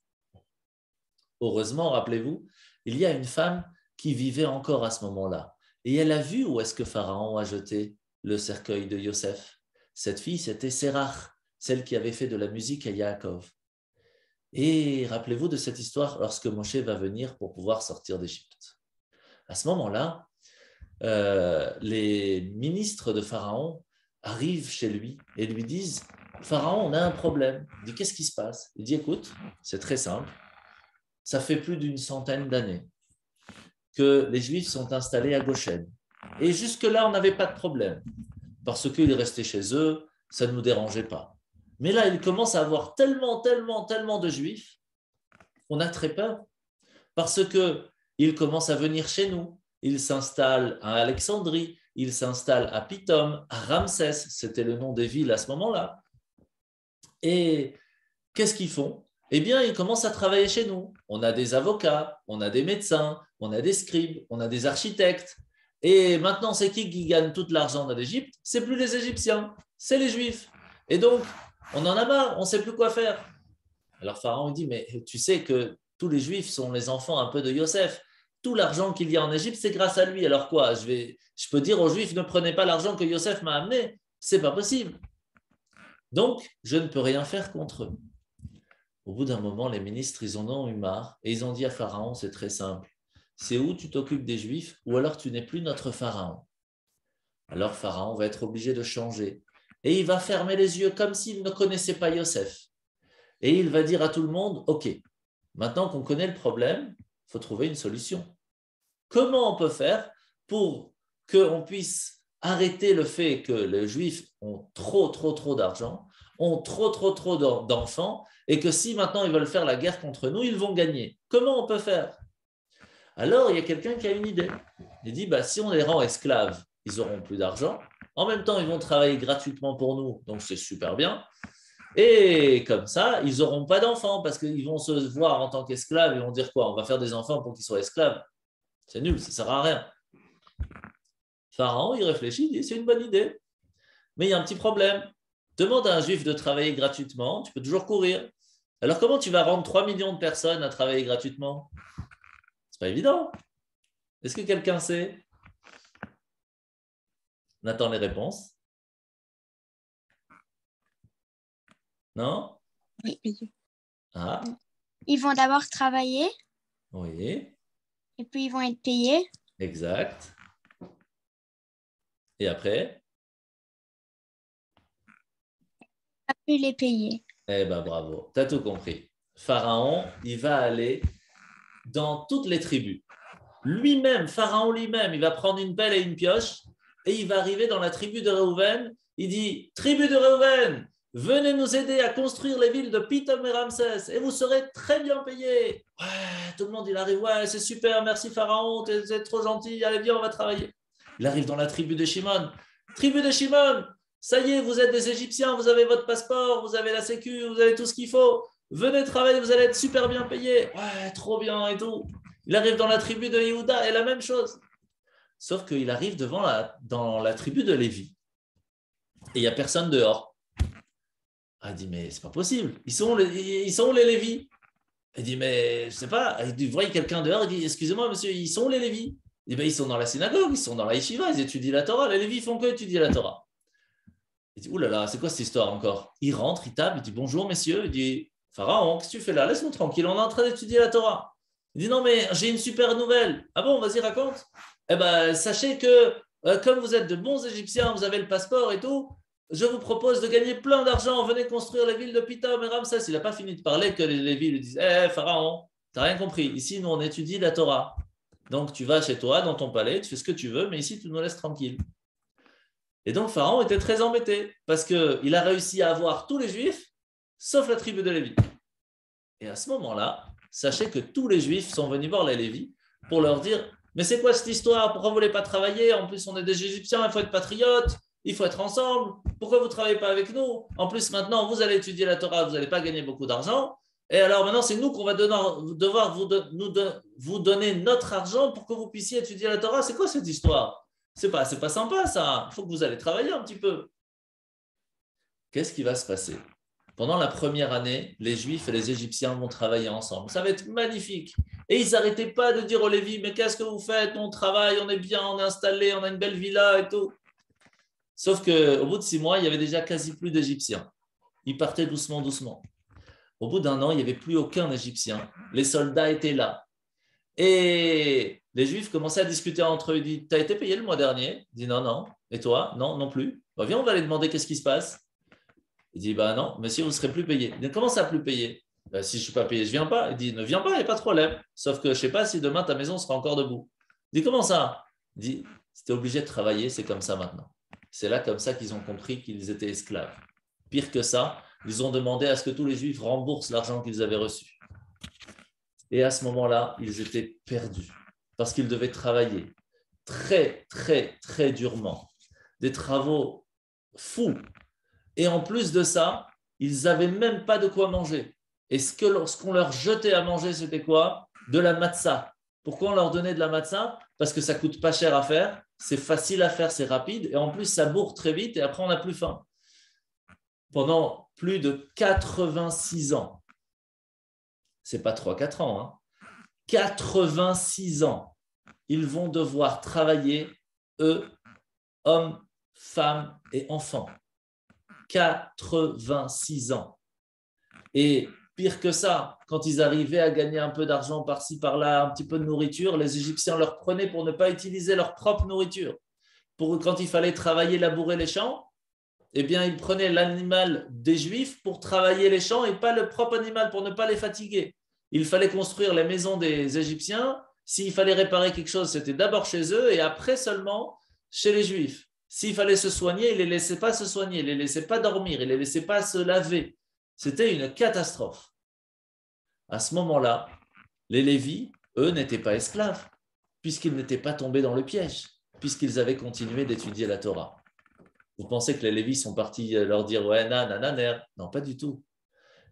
Heureusement, rappelez-vous, il y a une femme qui vivait encore à ce moment-là. Et elle a vu où est-ce que Pharaon a jeté le cercueil de Yosef. Cette fille, c'était Sérach, celle qui avait fait de la musique à Yaakov. Et rappelez-vous de cette histoire lorsque Moshe va venir pour pouvoir sortir d'Égypte. À ce moment-là, les ministres de Pharaon arrivent chez lui et lui disent « Pharaon, on a un problème. » Il dit « Qu'est-ce qui se passe ?» Il dit « Écoute, c'est très simple. Ça fait plus d'une centaine d'années que les Juifs sont installés à Goshen. Et jusque-là, on n'avait pas de problème, parce qu'ils restaient chez eux, ça ne nous dérangeait pas. Mais là, il commence à avoir tellement de Juifs, on a très peur, parce qu'ils commencent à venir chez nous. Ils s'installent à Alexandrie, ils s'installent à Pithom, à Ramsès, c'était le nom des villes à ce moment-là. Et qu'est-ce qu'ils font? Eh bien, ils commencent à travailler chez nous. On a des avocats, on a des médecins, on a des scribes, on a des architectes. Et maintenant, c'est qui gagne tout l'argent dans l'Égypte? C'est plus les Égyptiens, c'est les Juifs. Et donc, on en a marre, on ne sait plus quoi faire. Alors Pharaon dit, mais tu sais que tous les Juifs sont les enfants un peu de Yosef. Tout l'argent qu'il y a en Égypte, c'est grâce à lui. Alors quoi? Je peux dire aux Juifs, ne prenez pas l'argent que Yosef m'a amené. C'est pas possible. Donc, je ne peux rien faire contre eux. Au bout d'un moment, les ministres, ils en ont eu marre et ils ont dit à Pharaon, c'est très simple, c'est où tu t'occupes des Juifs ou alors tu n'es plus notre Pharaon. Alors Pharaon va être obligé de changer et il va fermer les yeux comme s'il ne connaissait pas Yosef. Et il va dire à tout le monde, ok, maintenant qu'on connaît le problème, il faut trouver une solution. Comment on peut faire pour qu'on puisse arrêter le fait que les Juifs ont trop d'argent, ont trop d'enfants, et que si maintenant ils veulent faire la guerre contre nous, ils vont gagner. Comment on peut faire? Alors, il y a quelqu'un qui a une idée. Il dit, si on les rend esclaves, ils n'auront plus d'argent. En même temps, ils vont travailler gratuitement pour nous, donc c'est super bien. Et comme ça, ils n'auront pas d'enfants, parce qu'ils vont se voir en tant qu'esclaves, ils vont dire quoi? On va faire des enfants pour qu'ils soient esclaves. C'est nul, ça ne sert à rien. Pharaon, il réfléchit, il dit, c'est une bonne idée. Mais il y a un petit problème. Demande à un juif de travailler gratuitement, tu peux toujours courir. Alors comment tu vas rendre 3 millions de personnes à travailler gratuitement? C'est pas évident. Est-ce que quelqu'un sait? On attend les réponses. Non? Oui. Ah, Ils vont d'abord travailler oui, et puis ils vont être payés. exact. Et après? Après les payer. Eh bien, bravo, tu as tout compris. Pharaon, il va aller dans toutes les tribus. Lui-même, Pharaon lui-même, il va prendre une pelle et une pioche et il va arriver dans la tribu de Réhouven. Il dit, tribu de Réhouven, venez nous aider à construire les villes de Pithom et Ramsès et vous serez très bien payés. Ouais, tout le monde, il arrive, ouais, c'est super, merci Pharaon, t'es trop gentil, allez, viens, on va travailler. Il arrive dans la tribu de Shimon. Tribu de Shimon, ça y est, vous êtes des Égyptiens, vous avez votre passeport, vous avez la sécu, vous avez tout ce qu'il faut. Venez travailler, vous allez être super bien payés. Ouais, trop bien et tout. Il arrive dans la tribu de Yehuda et la même chose. Sauf qu'il arrive dans la tribu de Lévi. Et il n'y a personne dehors. Ah, il dit, mais c'est pas possible. Ils sont où les Lévis? Il dit, mais je sais pas. Il dit, vous voyez quelqu'un dehors, il dit, excusez-moi, monsieur, ils sont où les Lévis? Il dit, ben, ils sont dans la synagogue, ils sont dans la yeshiva, ils étudient la Torah. Les Lévis font que étudier la Torah. Il dit, oulala, c'est quoi cette histoire encore? Il rentre, il tape, il dit, bonjour, messieurs. Il dit, Pharaon, qu'est-ce que tu fais là? Laisse-nous tranquille, on est en train d'étudier la Torah. Il dit, non, mais j'ai une super nouvelle. Ah bon, vas-y, raconte. Eh bien, sachez que comme vous êtes de bons Égyptiens, vous avez le passeport et tout, je vous propose de gagner plein d'argent. Venez construire les villes de Pithom et Ramsès. Il n'a pas fini de parler que les Lévis lui disent, Pharaon, tu n'as rien compris. Ici, nous, on étudie la Torah. Donc, tu vas chez toi, dans ton palais, tu fais ce que tu veux, mais ici, tu nous laisses tranquille. Et donc, Pharaon était très embêté parce qu'il a réussi à avoir tous les Juifs, sauf la tribu de Lévi. Et à ce moment-là, sachez que tous les Juifs sont venus voir les Lévis pour leur dire, mais c'est quoi cette histoire? Pourquoi vous ne voulez pas travailler? En plus, on est des Égyptiens, il faut être patriotes, il faut être ensemble. Pourquoi vous ne travaillez pas avec nous? En plus, maintenant, vous allez étudier la Torah, vous n'allez pas gagner beaucoup d'argent. Et alors maintenant, c'est nous qu'on va devoir vous donner notre argent pour que vous puissiez étudier la Torah. C'est quoi cette histoire? C'est pas sympa ça. Il faut que vous allez travailler un petit peu. Qu'est-ce qui va se passer? Pendant la première année, les Juifs et les Égyptiens vont travailler ensemble. Ça va être magnifique. Et ils n'arrêtaient pas de dire aux Lévis, mais qu'est-ce que vous faites? On travaille, on est bien, on est installé, on a une belle villa et tout. Sauf qu'au bout de 6 mois, il n'y avait déjà quasi plus d'Égyptiens. Ils partaient doucement, doucement. Au bout d'1 an, il n'y avait plus aucun Égyptien. Les soldats étaient là. Et les Juifs commençaient à discuter entre eux. Ils disent, t'as été payé le mois dernier? Il dit, non, non. Et toi? Non, non plus. Bah, viens, on va aller demander qu'est-ce qui se passe. Il dit, bah non, monsieur, vous ne serez plus payé. Il dit, comment ça, plus payé? Bah, si je ne suis pas payé, je ne viens pas. Il dit, ne viens pas, il n'y a pas de problème. Sauf que je ne sais pas si demain ta maison sera encore debout. Il dit, comment ça? Il dit, si tu es obligé de travailler, c'est comme ça maintenant. C'est là comme ça qu'ils ont compris qu'ils étaient esclaves. Pire que ça, ils ont demandé à ce que tous les Juifs remboursent l'argent qu'ils avaient reçu. Et à ce moment-là, ils étaient perdus parce qu'ils devaient travailler très, très, très durement. Des travaux fous. Et en plus de ça, ils n'avaient même pas de quoi manger. Et ce qu'on leur jetait à manger, c'était quoi? De la matzah. Pourquoi on leur donnait de la matzah? Parce que ça ne coûte pas cher à faire, c'est facile à faire, c'est rapide, et en plus, ça bourre très vite, et après, on n'a plus faim. Pendant plus de 86 ans, ce n'est pas 3-4 ans, hein. 86 ans, ils vont devoir travailler, eux, hommes, femmes et enfants. 86 ans. Et pire que ça, quand ils arrivaient à gagner un peu d'argent par-ci, par-là, un petit peu de nourriture, les Égyptiens leur prenaient pour ne pas utiliser leur propre nourriture. Quand il fallait travailler, labourer les champs, eh bien, ils prenaient l'animal des Juifs pour travailler les champs et pas le propre animal pour ne pas les fatiguer. Il fallait construire les maisons des Égyptiens. S'il fallait réparer quelque chose, c'était d'abord chez eux et après seulement chez les Juifs. S'il fallait se soigner, il ne les laissait pas se soigner, il ne les laissait pas dormir, il ne les laissait pas se laver. C'était une catastrophe. À ce moment-là, les Lévis, eux, n'étaient pas esclaves, puisqu'ils n'étaient pas tombés dans le piège, puisqu'ils avaient continué d'étudier la Torah. Vous pensez que les Lévis sont partis leur dire « ouais, nanananer ». Non, pas du tout.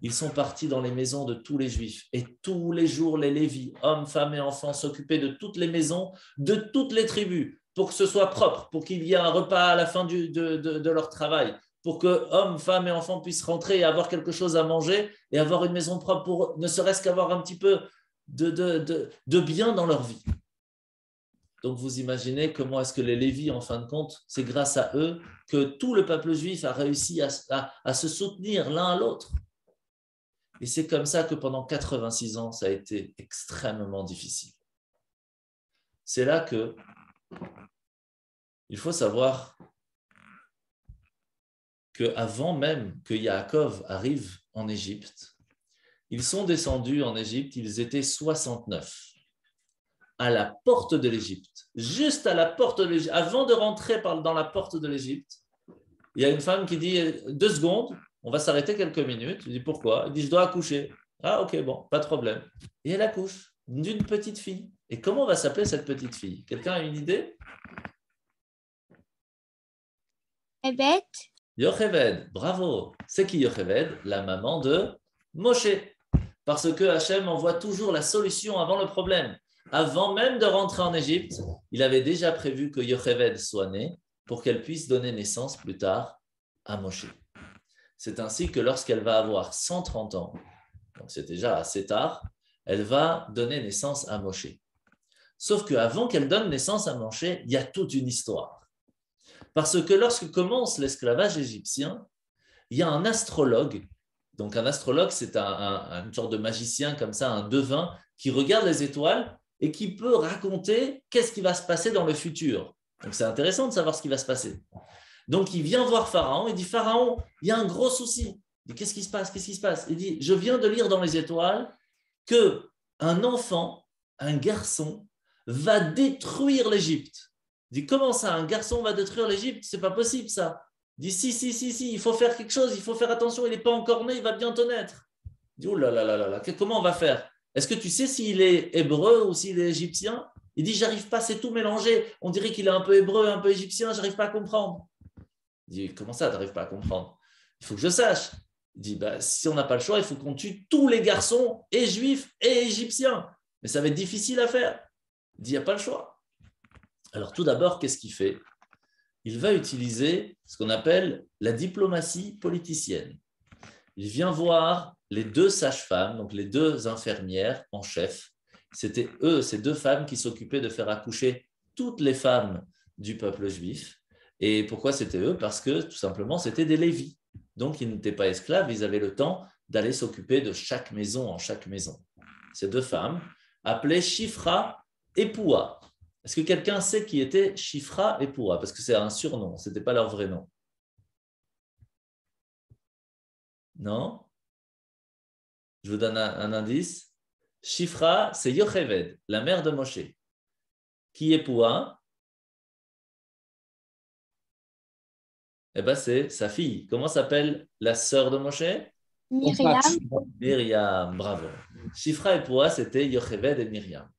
Ils sont partis dans les maisons de tous les Juifs. Et tous les jours, les Lévis, hommes, femmes et enfants, s'occupaient de toutes les maisons, de toutes les tribus, pour que ce soit propre, pour qu'il y ait un repas à la fin de leur travail, pour que hommes, femmes et enfants puissent rentrer et avoir quelque chose à manger et avoir une maison propre pour ne serait-ce qu'avoir un petit peu de bien dans leur vie. Donc vous imaginez comment est-ce que les Lévis, en fin de compte, c'est grâce à eux que tout le peuple juif a réussi à se soutenir l'un à l'autre. Et c'est comme ça que pendant 86 ans, ça a été extrêmement difficile. C'est là que il faut savoir qu'avant même que Yaakov arrive en Égypte, ils sont descendus en Égypte, ils étaient 69 à la porte de l'Égypte, juste à la porte de l'Égypte, avant de rentrer dans la porte de l'Égypte. Il y a une femme qui dit 2 secondes, on va s'arrêter quelques minutes. Il dit, pourquoi? Il dit, je dois accoucher. Ah, ok, bon, pas de problème. Et elle accouche d'une petite fille. Et comment va s'appeler cette petite fille? Quelqu'un a une idée? Ebed. Yocheved, bravo. C'est qui Yocheved? La maman de Moshe. Parce que Hachem envoie toujours la solution avant le problème. Avant même de rentrer en Égypte, il avait déjà prévu que Yocheved soit née pour qu'elle puisse donner naissance plus tard à Moshe. C'est ainsi que lorsqu'elle va avoir 130 ans, donc c'est déjà assez tard, elle va donner naissance à Moshe. Sauf qu'avant qu'elle donne naissance à Moshe, il y a toute une histoire. Parce que lorsque commence l'esclavage égyptien, il y a un astrologue. Donc un astrologue, c'est une sorte de magicien comme ça, un devin, qui regarde les étoiles et qui peut raconter qu'est-ce qui va se passer dans le futur. Donc c'est intéressant de savoir ce qui va se passer. Donc il vient voir Pharaon, il dit, Pharaon, il y a un gros souci. Il dit, qu'est-ce qui se passe? Qu'est-ce qui se passe? Il dit, je viens de lire dans les étoiles qu'un enfant, un garçon, va détruire l'Égypte. Il dit, comment ça, un garçon va détruire l'Égypte? C'est pas possible ça. Il dit, si, il faut faire quelque chose, il faut faire attention, il n'est pas encore né, il va bientôt naître. Il dit, oh là là là là, comment on va faire? Est-ce que tu sais s'il est hébreu ou s'il est égyptien? Il dit, j'arrive pas, c'est tout mélangé. On dirait qu'il est un peu hébreu, un peu égyptien, j'arrive pas à comprendre. Il dit, comment ça, tu n'arrives pas à comprendre? Il faut que je sache. Il dit, si on n'a pas le choix, il faut qu'on tue tous les garçons, et juifs et égyptiens. Mais ça va être difficile à faire. Il dit, il n'y a pas le choix. Alors tout d'abord, qu'est-ce qu'il fait? Il va utiliser ce qu'on appelle la diplomatie politicienne. Il vient voir les deux sages-femmes, donc les deux infirmières en chef. C'était eux, ces deux femmes qui s'occupaient de faire accoucher toutes les femmes du peuple juif. Et pourquoi c'était eux? Parce que tout simplement, c'était des Lévis. Donc, ils n'étaient pas esclaves, ils avaient le temps d'aller s'occuper de chaque maison en chaque maison. Ces deux femmes, appelées Shifra et Poua. Est-ce que quelqu'un sait qui était Shifra et Poua? Parce que c'est un surnom, ce n'était pas leur vrai nom. Non? Je vous donne un indice. Shifra, c'est Yocheved, la mère de Moshe. Qui est Poua? Eh bien, c'est sa fille. Comment s'appelle la sœur de Moshe? Myriam. Myriam, bravo. Shifra et Poua, c'était Yocheved et Myriam.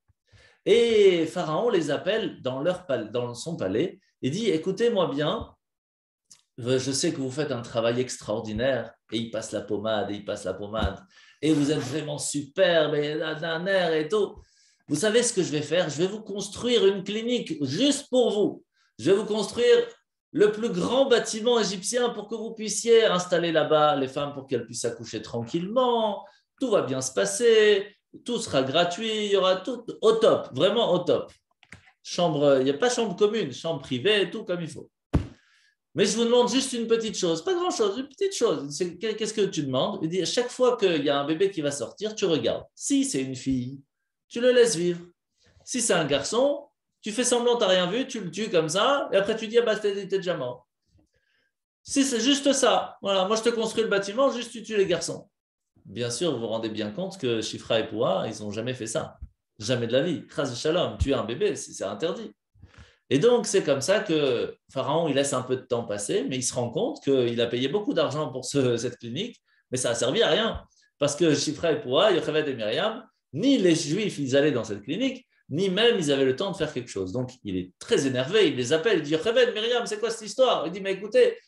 Et Pharaon les appelle dans son palais et dit, écoutez-moi bien, je sais que vous faites un travail extraordinaire. Et il passe la pommade, et vous êtes vraiment superbe, et d'un air et tout. Vous savez ce que je vais faire? Je vais vous construire une clinique juste pour vous. Je vais vous construire le plus grand bâtiment égyptien pour que vous puissiez installer là-bas les femmes pour qu'elles puissent accoucher tranquillement. Tout va bien se passer, tout sera gratuit, il y aura tout au top, vraiment au top. Chambre, il n'y a pas chambre commune, chambre privée, tout comme il faut. Mais je vous demande juste une petite chose, pas grand-chose, une petite chose. Qu'est-ce que tu demandes? Il dit, à chaque fois qu'il y a un bébé qui va sortir, tu regardes. Si c'est une fille, tu le laisses vivre. Si c'est un garçon, tu fais semblant, tu n'as rien vu, tu le tues comme ça, et après tu dis, t'es déjà mort. Si c'est juste ça, voilà, moi je te construis le bâtiment, juste tu tues les garçons. Bien sûr, vous vous rendez bien compte que Shifra et Poua, ils n'ont jamais fait ça. Jamais de la vie. Kras Shalom, tuer un bébé, c'est interdit. Et donc, c'est comme ça que Pharaon, il laisse un peu de temps passer, mais il se rend compte qu'il a payé beaucoup d'argent pour cette clinique, mais ça n'a servi à rien. Parce que Shifra et Poua, Yocheved et Myriam, ni les Juifs, ils allaient dans cette clinique, ni même ils avaient le temps de faire quelque chose. Donc, il est très énervé, il les appelle, il dit, Yocheved, Myriam, c'est quoi cette histoire? Il dit, mais écoutez,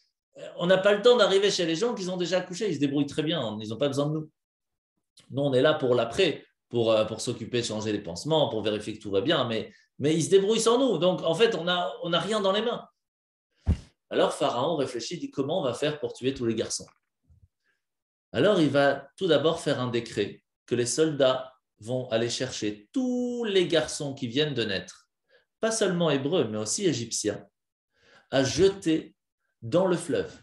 on n'a pas le temps d'arriver chez les gens qui ont déjà accouché, ils se débrouillent très bien, ils n'ont pas besoin de nous. Nous, on est là pour l'après, pour s'occuper de changer les pansements, pour vérifier que tout va bien, mais ils se débrouillent sans nous. Donc, en fait, on n'a rien dans les mains. Alors, Pharaon réfléchit, dit, comment on va faire pour tuer tous les garçons? Alors, il va tout d'abord faire un décret que les soldats vont aller chercher tous les garçons qui viennent de naître, pas seulement hébreux, mais aussi égyptiens, à jeter dans le fleuve.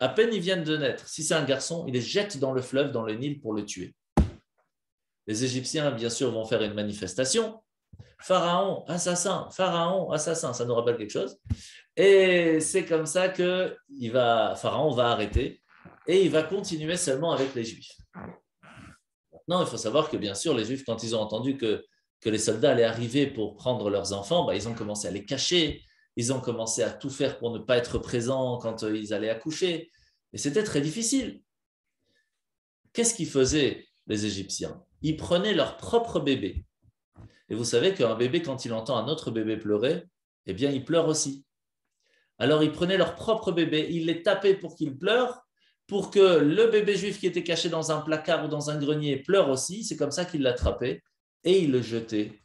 À peine ils viennent de naître, si c'est un garçon, ils les jettent dans le fleuve, dans le Nil, pour le tuer. Les Égyptiens, bien sûr, vont faire une manifestation. Pharaon, assassin, ça nous rappelle quelque chose. Et c'est comme ça que Pharaon va arrêter et il va continuer seulement avec les Juifs. Maintenant, il faut savoir que, bien sûr, les Juifs, quand ils ont entendu que les soldats allaient arriver pour prendre leurs enfants, ils ont commencé à les cacher, ils ont commencé à tout faire pour ne pas être présents quand ils allaient accoucher. Et c'était très difficile. qu'est-ce qu'ils faisaient les Égyptiens? Ils prenaient leur propre bébé. Et vous savez qu'un bébé, quand il entend un autre bébé pleurer, eh bien, il pleure aussi. Alors, ils prenaient leur propre bébé, ils les tapaient pour qu'il pleure, pour que le bébé juif qui était caché dans un placard ou dans un grenier pleure aussi. C'est comme ça qu'ils l'attrapaient et ils le jetaient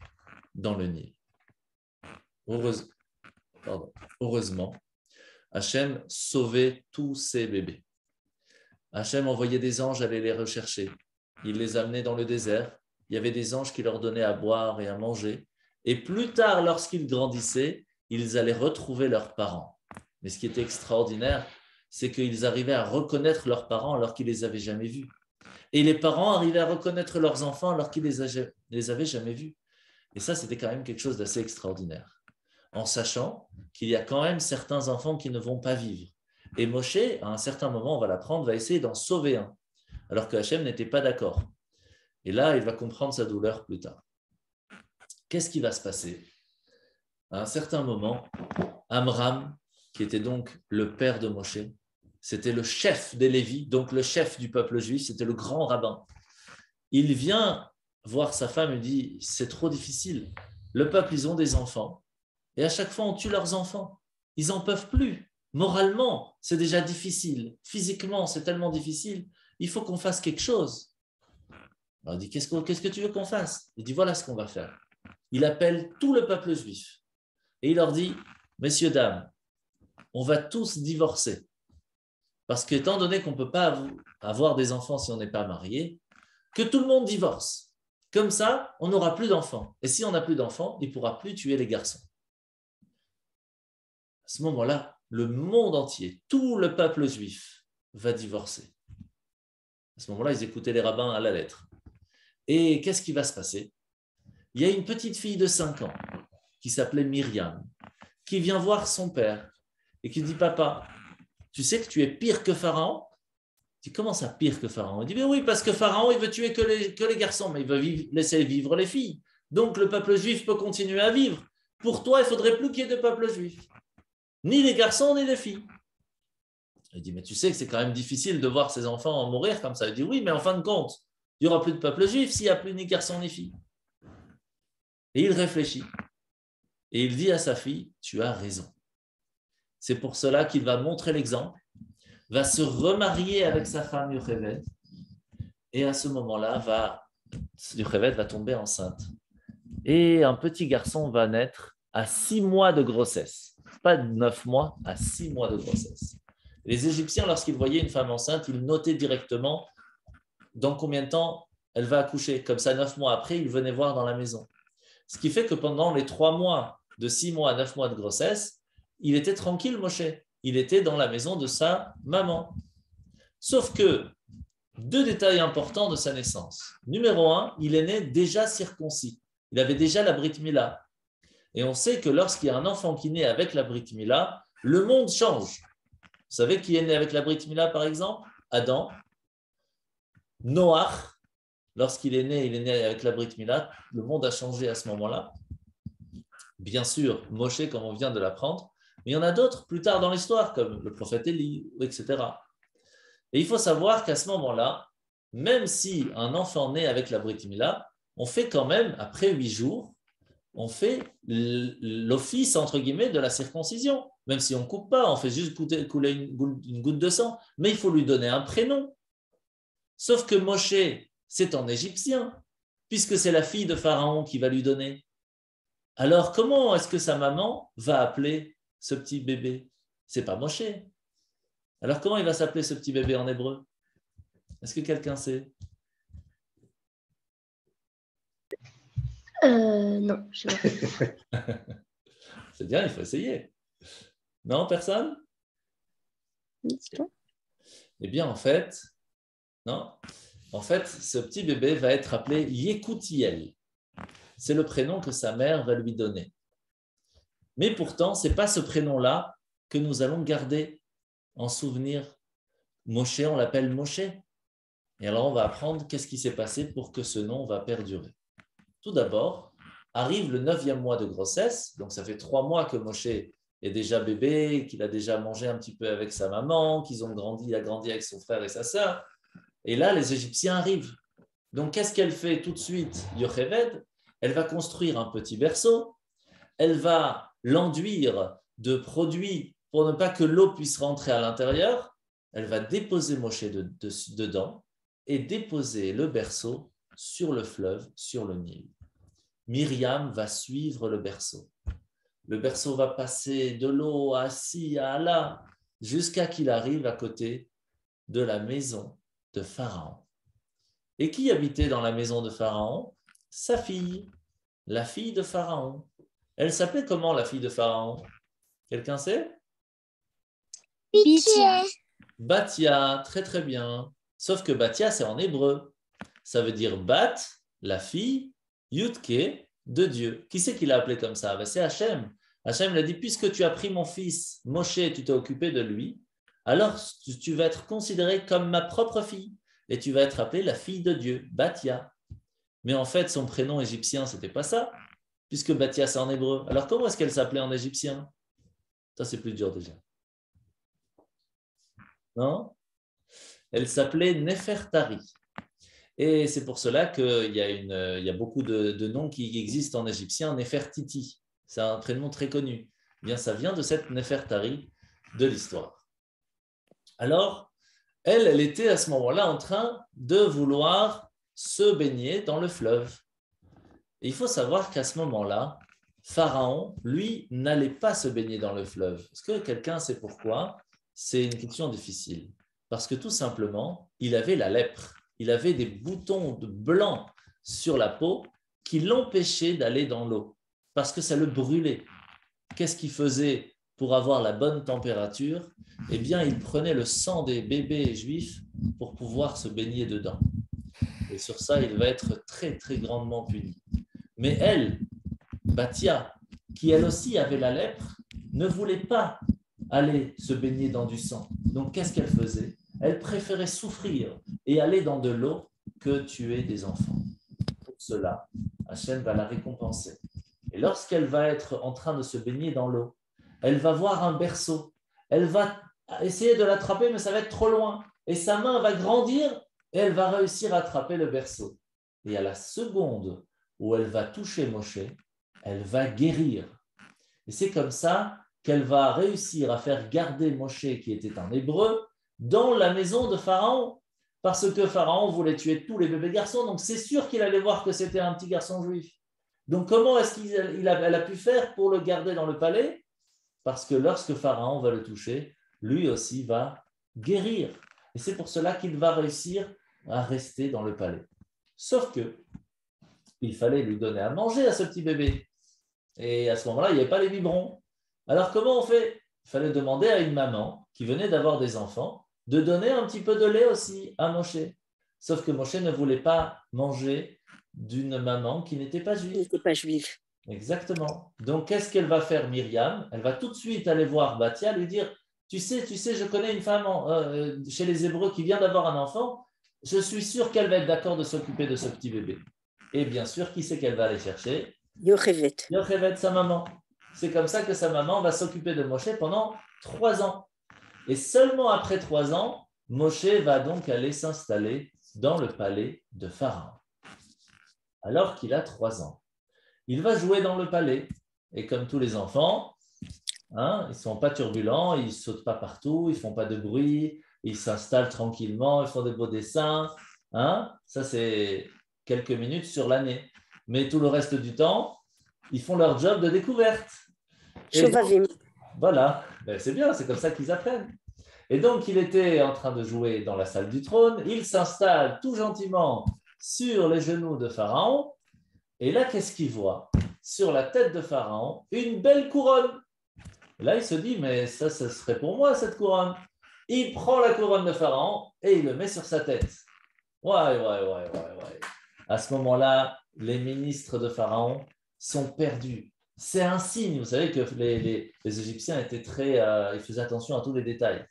dans le Nil. Heureusement, Hachem sauvait tous ces bébés. Hachem envoyait des anges aller les rechercher. Il les amenait dans le désert. Il y avait des anges qui leur donnaient à boire et à manger. Et plus tard, lorsqu'ils grandissaient, ils allaient retrouver leurs parents. Mais ce qui était extraordinaire, c'est qu'ils arrivaient à reconnaître leurs parents alors qu'ils ne les avaient jamais vus. Et les parents arrivaient à reconnaître leurs enfants alors qu'ils ne les avaient jamais vus. Et ça, c'était quand même quelque chose d'assez extraordinaire. En sachant qu'il y a quand même certains enfants qui ne vont pas vivre. Et Moshe, à un certain moment, on va l'apprendre, va essayer d'en sauver un, alors que Hachem n'était pas d'accord. Et là, il va comprendre sa douleur plus tard. Qu'est-ce qui va se passer? À un certain moment, Amram, qui était donc le père de Moshe, c'était le chef des Lévis, donc le chef du peuple juif, c'était le grand rabbin. Il vient voir sa femme et dit, c'est trop difficile. Le peuple, ils ont des enfants. Et à chaque fois, on tue leurs enfants. Ils n'en peuvent plus. Moralement, c'est déjà difficile. Physiquement, c'est tellement difficile. Il faut qu'on fasse quelque chose. Alors, il dit, qu'est-ce que tu veux qu'on fasse? Il dit, voilà ce qu'on va faire. Il appelle tout le peuple juif. Et il leur dit, messieurs, dames, on va tous divorcer. Parce qu'étant donné qu'on ne peut pas avoir des enfants si on n'est pas marié, que tout le monde divorce. Comme ça, on n'aura plus d'enfants. Et si on n'a plus d'enfants, il ne pourra plus tuer les garçons. À ce moment-là, le monde entier, tout le peuple juif va divorcer. À ce moment-là, ils écoutaient les rabbins à la lettre. Et qu'est-ce qui va se passer? Il y a une petite fille de 5 ans qui s'appelait Myriam, qui vient voir son père et qui dit, papa, tu sais que tu es pire que Pharaon? Il dit, comment ça pire que Pharaon? Il dit, mais oui, parce que Pharaon, il veut tuer que les garçons, mais il veut laisser vivre les filles. Donc le peuple juif peut continuer à vivre. Pour toi, il ne faudrait plus qu'il y ait de peuple juif. Ni les garçons, ni les filles. Il dit, mais tu sais que c'est quand même difficile de voir ses enfants mourir comme ça. Il dit, oui, mais en fin de compte, il n'y aura plus de peuple juif s'il n'y a plus ni garçons ni filles. Et il réfléchit. Et il dit à sa fille, tu as raison. C'est pour cela qu'il va montrer l'exemple, va se remarier avec sa femme Yocheved, et à ce moment-là, Yocheved va tomber enceinte. Et un petit garçon va naître à 6 mois de grossesse. Pas 9 mois, à 6 mois de grossesse. Les Égyptiens, lorsqu'ils voyaient une femme enceinte, ils notaient directement dans combien de temps elle va accoucher. Comme ça, 9 mois après, ils venaient voir dans la maison. Ce qui fait que pendant les 3 mois, de 6 mois à 9 mois de grossesse, il était tranquille, Moshe. Il était dans la maison de sa maman. Sauf que, 2 détails importants de sa naissance. Numéro 1, il est né déjà circoncis. Il avait déjà la Brit Mila. Et on sait que lorsqu'il y a un enfant qui naît avec la Brit Mila, le monde change. Vous savez qui est né avec la Brit Mila, par exemple? Adam. Noach, lorsqu'il est né, il est né avec la Brit Mila. Le monde a changé à ce moment-là. Bien sûr, Moshe, comme on vient de l'apprendre, mais il y en a d'autres plus tard dans l'histoire, comme le prophète Élie, etc. Et il faut savoir qu'à ce moment-là, même si un enfant naît avec la Brit Mila, on fait quand même, après 8 jours, on fait l'office, entre guillemets, de la circoncision. Même si on ne coupe pas, on fait juste couler une goutte de sang, mais il faut lui donner un prénom. Sauf que Moshe, c'est en égyptien, puisque c'est la fille de Pharaon qui va lui donner. Alors, comment est-ce que sa maman va appeler ce petit bébé? C'est pas Moshe. Alors, comment il va s'appeler ce petit bébé en hébreu? Est-ce que quelqu'un sait? Non, je sais pas. C'est bien, il faut essayer. Non, personne? Eh bien, en fait, non. En fait, ce petit bébé va être appelé Yekutiel. C'est le prénom que sa mère va lui donner. Mais pourtant, ce n'est pas ce prénom-là que nous allons garder en souvenir. Moshe, on l'appelle Moshe. Et alors, on va apprendre qu'est-ce qui s'est passé pour que ce nom va perdurer. Tout d'abord, arrive le 9e mois de grossesse. Donc, ça fait 3 mois que Moshe est déjà bébé, qu'il a déjà mangé un petit peu avec sa maman, qu'il a grandi avec son frère et sa sœur. Et là, les Égyptiens arrivent. Donc, qu'est-ce qu'elle fait tout de suite, Yocheved? Elle va construire un petit berceau, elle va l'enduire de produits pour ne pas que l'eau puisse rentrer à l'intérieur. Elle va déposer Moshe dedans et déposer le berceau sur le fleuve, sur le Nil. Myriam va suivre le berceau. Le berceau va passer de l'eau à ci, à là, jusqu'à qu'il arrive à côté de la maison de Pharaon. Et qui habitait dans la maison de Pharaon? Sa fille, la fille de Pharaon. Elle s'appelait comment, la fille de Pharaon? Quelqu'un sait? Pitié. Bathia, très très bien. Sauf que Bathia, c'est en hébreu. Ça veut dire Bat, la fille, Yudke, de Dieu. Qui c'est qui l'a appelé comme ça? C'est Hachem. Hachem l'a dit, puisque tu as pris mon fils Moshe et tu t'es occupé de lui, alors tu vas être considéré comme ma propre fille et tu vas être appelée la fille de Dieu, Bathia. Mais en fait, son prénom égyptien, c'était pas ça, puisque Bathia, c'est en hébreu. Alors comment est-ce qu'elle s'appelait en égyptien? Ça, c'est plus dur déjà. Non? Elle s'appelait Nefertari. Et c'est pour cela qu'il y a beaucoup de noms qui existent en égyptien. Nefertiti, c'est un prénom très connu. Eh bien, ça vient de cette Nefertari de l'histoire. Alors, elle était à ce moment-là en train de vouloir se baigner dans le fleuve. Et il faut savoir qu'à ce moment-là, Pharaon, lui, n'allait pas se baigner dans le fleuve. Est-ce que quelqu'un sait pourquoi? C'est une question difficile. Parce que tout simplement, il avait la lèpre. Il avait des boutons de blanc sur la peau qui l'empêchaient d'aller dans l'eau. Parce que ça le brûlait. Qu'est-ce qu'il faisait pour avoir la bonne température? Eh bien, il prenait le sang des bébés juifs pour pouvoir se baigner dedans. Et sur ça, il va être très, très grandement puni. Mais elle, Bathia, qui elle aussi avait la lèpre, ne voulait pas aller se baigner dans du sang. Donc, qu'est-ce qu'elle faisait? Elle préférait souffrir et aller dans de l'eau que tuer des enfants. Pour cela, Hachem va la récompenser. Et lorsqu'elle va être en train de se baigner dans l'eau, elle va voir un berceau. Elle va essayer de l'attraper, mais ça va être trop loin. Et sa main va grandir et elle va réussir à attraper le berceau. Et à la seconde où elle va toucher Moshe, elle va guérir. Et c'est comme ça qu'elle va réussir à faire garder Moshe, qui était un hébreu, dans la maison de Pharaon. Parce que Pharaon voulait tuer tous les bébés garçons, donc c'est sûr qu'il allait voir que c'était un petit garçon juif. Donc comment est-ce qu'elle a pu faire pour le garder dans le palais? Parce que lorsque Pharaon va le toucher, lui aussi va guérir. Et c'est pour cela qu'il va réussir à rester dans le palais. Sauf que il fallait lui donner à manger à ce petit bébé. Et à ce moment-là, il n'y avait pas les biberons. Alors comment on fait? Il fallait demander à une maman qui venait d'avoir des enfants de donner un petit peu de lait aussi à Moshe. Sauf que Moshe ne voulait pas manger d'une maman qui n'était pas juive. Il n'était pas juif. Exactement. Donc, qu'est-ce qu'elle va faire, Myriam? Elle va tout de suite aller voir Bathia, lui dire, tu sais, je connais une femme chez les Hébreux qui vient d'avoir un enfant, je suis sûr qu'elle va être d'accord de s'occuper de ce petit bébé. Et bien sûr, qui c'est qu'elle va aller chercher? Yocheved. Yocheved, sa maman. C'est comme ça que sa maman va s'occuper de Moshe pendant 3 ans. Et seulement après 3 ans, Moshe va donc aller s'installer dans le palais de Pharaon. Alors qu'il a 3 ans. Il va jouer dans le palais. Et comme tous les enfants, ils ne sont pas turbulents, ils ne sautent pas partout, ils ne font pas de bruit, ils s'installent tranquillement, ils font des beaux dessins. Ça, c'est quelques minutes sur l'année. Mais tout le reste du temps, ils font leur job de découverte. Shovavim. Voilà, c'est bien, c'est comme ça qu'ils apprennent. Et donc, il était en train de jouer dans la salle du trône. Il s'installe tout gentiment sur les genoux de Pharaon. Et là, qu'est-ce qu'il voit? Sur la tête de Pharaon, une belle couronne. Et là, il se dit, mais ça serait pour moi, cette couronne. Il prend la couronne de Pharaon et il le met sur sa tête. Ouais. À ce moment-là, les ministres de Pharaon sont perdus. C'est un signe, vous savez que les Égyptiens étaient ils faisaient attention à tous les détails.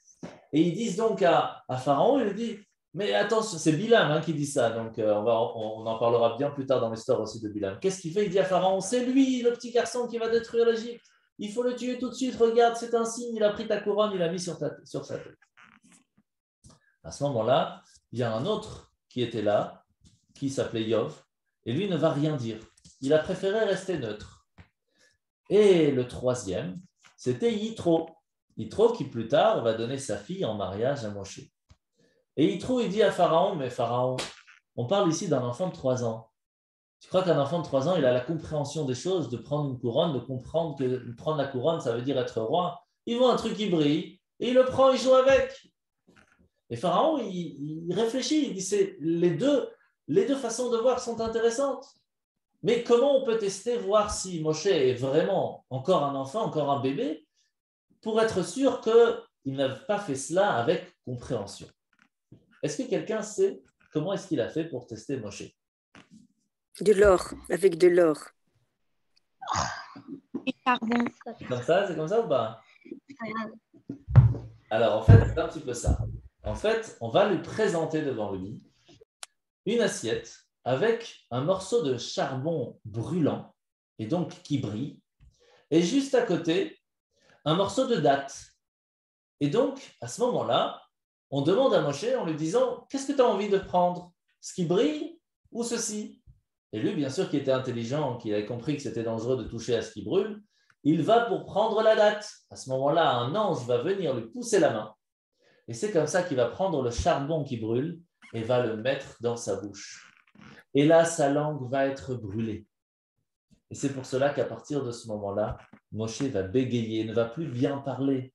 Et ils disent donc à Pharaon, il dit, mais attention, c'est Bilam qui dit ça, donc on en parlera bien plus tard dans l'histoire aussi de Bilam. Qu'est-ce qu'il fait? Il dit à Pharaon, c'est lui, le petit garçon qui va détruire l'Égypte. Il faut le tuer tout de suite, regarde, c'est un signe, il a pris ta couronne, il l'a mis sur sa tête. À ce moment-là, il y a un autre qui était là, qui s'appelait Yov, et lui ne va rien dire. Il a préféré rester neutre. Et le troisième, c'était Yitro. Yitro qui plus tard va donner sa fille en mariage à Moshe. Et Yitro, il dit à Pharaon, mais Pharaon, on parle ici d'un enfant de 3 ans. Tu crois qu'un enfant de 3 ans, il a la compréhension des choses, de prendre une couronne, de comprendre que prendre la couronne, ça veut dire être roi. Il voit un truc qui brille, et il le prend, il joue avec. Et Pharaon, il réfléchit, il dit, c'est les deux façons de voir sont intéressantes. Mais comment on peut tester, voir si Moshe est vraiment encore un enfant, encore un bébé, pour être sûr qu'il n'a pas fait cela avec compréhension? Est-ce que quelqu'un sait comment est-ce qu'il a fait pour tester Moshe? De l'or, avec de l'or. Et charbon. C'est comme ça ou pas? Alors, en fait, c'est un petit peu ça. En fait, on va lui présenter devant lui une assiette avec un morceau de charbon brûlant, et donc qui brille, et juste à côté, un morceau de date. Et donc, à ce moment-là, on demande à Moshe en lui disant, qu'est-ce que tu as envie de prendre? Ce qui brille ou ceci? Et lui, bien sûr, qui était intelligent, qui avait compris que c'était dangereux de toucher à ce qui brûle, il va pour prendre la date. À ce moment-là, un ange va venir lui pousser la main. Et c'est comme ça qu'il va prendre le charbon qui brûle et va le mettre dans sa bouche. Et là, sa langue va être brûlée. Et c'est pour cela qu'à partir de ce moment-là, Moshe va bégayer, ne va plus bien parler.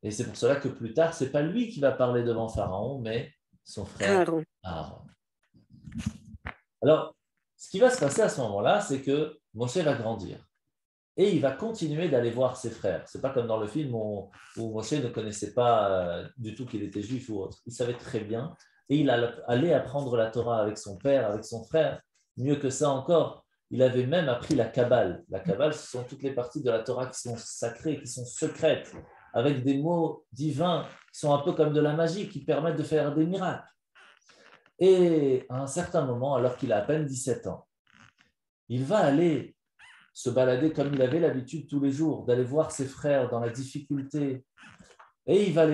Et c'est pour cela que plus tard, ce n'est pas lui qui va parler devant Pharaon, mais son frère Aaron. Alors, ce qui va se passer à ce moment-là, c'est que Moshe va grandir. Et il va continuer d'aller voir ses frères. Ce n'est pas comme dans le film où Moshe ne connaissait pas du tout qu'il était juif ou autre. Il savait très bien. Et il allait apprendre la Torah avec son père, avec son frère. Mieux que ça encore, il avait même appris la Kabbale. La Kabbale, ce sont toutes les parties de la Torah qui sont sacrées, qui sont secrètes, avec des mots divins qui sont un peu comme de la magie, qui permettent de faire des miracles. Et à un certain moment, alors qu'il a à peine 17 ans, il va aller se balader comme il avait l'habitude tous les jours, d'aller voir ses frères dans la difficulté. Et il va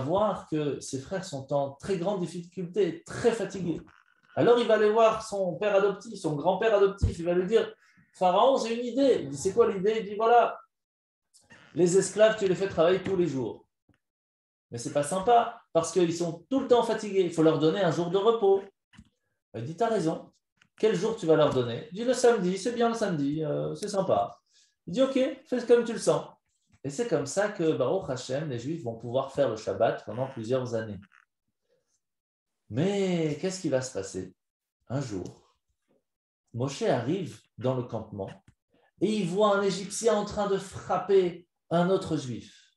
voir que ses frères sont en très grande difficulté, très fatigués. Alors il va aller voir son père adoptif, son grand-père adoptif, il va lui dire, Pharaon, j'ai une idée. Il dit, c'est quoi l'idée? Il dit, voilà, les esclaves, tu les fais travailler tous les jours. Mais ce n'est pas sympa, parce qu'ils sont tout le temps fatigués. Il faut leur donner un jour de repos. Il dit, tu as raison. Quel jour tu vas leur donner? Il dit, le samedi, c'est bien le samedi, c'est sympa. Il dit, ok, fais comme tu le sens. Et c'est comme ça que, Baruch Hashem, les Juifs vont pouvoir faire le Shabbat pendant plusieurs années. Mais qu'est-ce qui va se passer? Un jour, Moshe arrive dans le campement et il voit un Égyptien en train de frapper un autre Juif.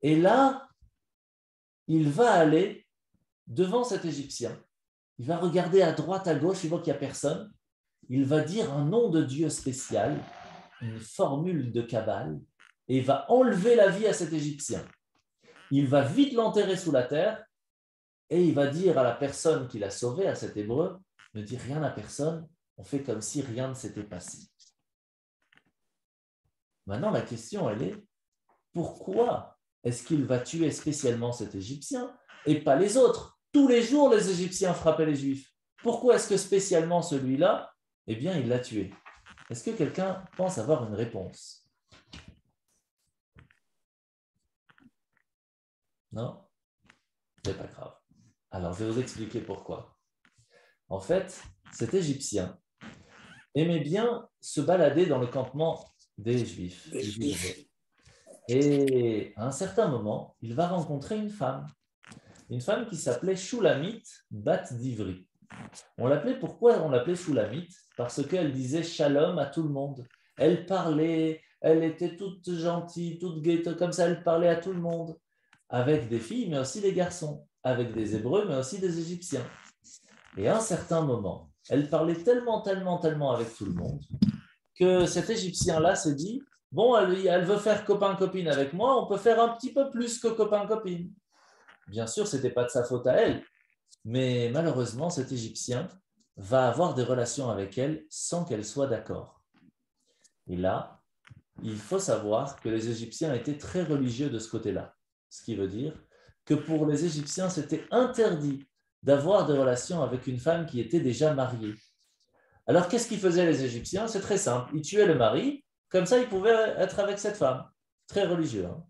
Et là, il va aller devant cet Égyptien. Il va regarder à droite, à gauche, il voit qu'il n'y a personne. Il va dire un nom de Dieu spécial, une formule de Kabbale, et il va enlever la vie à cet Égyptien. Il va vite l'enterrer sous la terre, et il va dire à la personne qui l'a sauvé, à cet Hébreu, ne dis rien à personne, on fait comme si rien ne s'était passé. Maintenant, la question, elle est, pourquoi est-ce qu'il va tuer spécialement cet Égyptien et pas les autres? Tous les jours, les Égyptiens frappaient les Juifs. Pourquoi est-ce que spécialement celui-là, eh bien, il l'a tué? Est-ce que quelqu'un pense avoir une réponse? Non? C'est pas grave. Alors, je vais vous expliquer pourquoi. En fait, cet Égyptien aimait bien se balader dans le campement des Juifs. Et à un certain moment, il va rencontrer une femme qui s'appelait Shulamite Bat Divri. Pourquoi on l'appelait Shulamite? Parce qu'elle disait shalom à tout le monde. Elle parlait, elle était toute gentille, toute gaie, comme ça, elle parlait à tout le monde, avec des filles, mais aussi des garçons, avec des Hébreux, mais aussi des Égyptiens. Et à un certain moment, elle parlait tellement avec tout le monde, que cet Égyptien-là s'est dit, bon, elle veut faire copain-copine avec moi, on peut faire un petit peu plus que copain-copine. Bien sûr, ce n'était pas de sa faute à elle, mais malheureusement, cet Égyptien va avoir des relations avec elle sans qu'elle soit d'accord. Et là, il faut savoir que les Égyptiens étaient très religieux de ce côté-là. Ce qui veut dire que pour les Égyptiens, c'était interdit d'avoir des relations avec une femme qui était déjà mariée. Alors, qu'est-ce qu'ils faisaient les Égyptiens? C'est très simple. Ils tuaient le mari, comme ça, ils pouvaient être avec cette femme. Très religieux. Hein.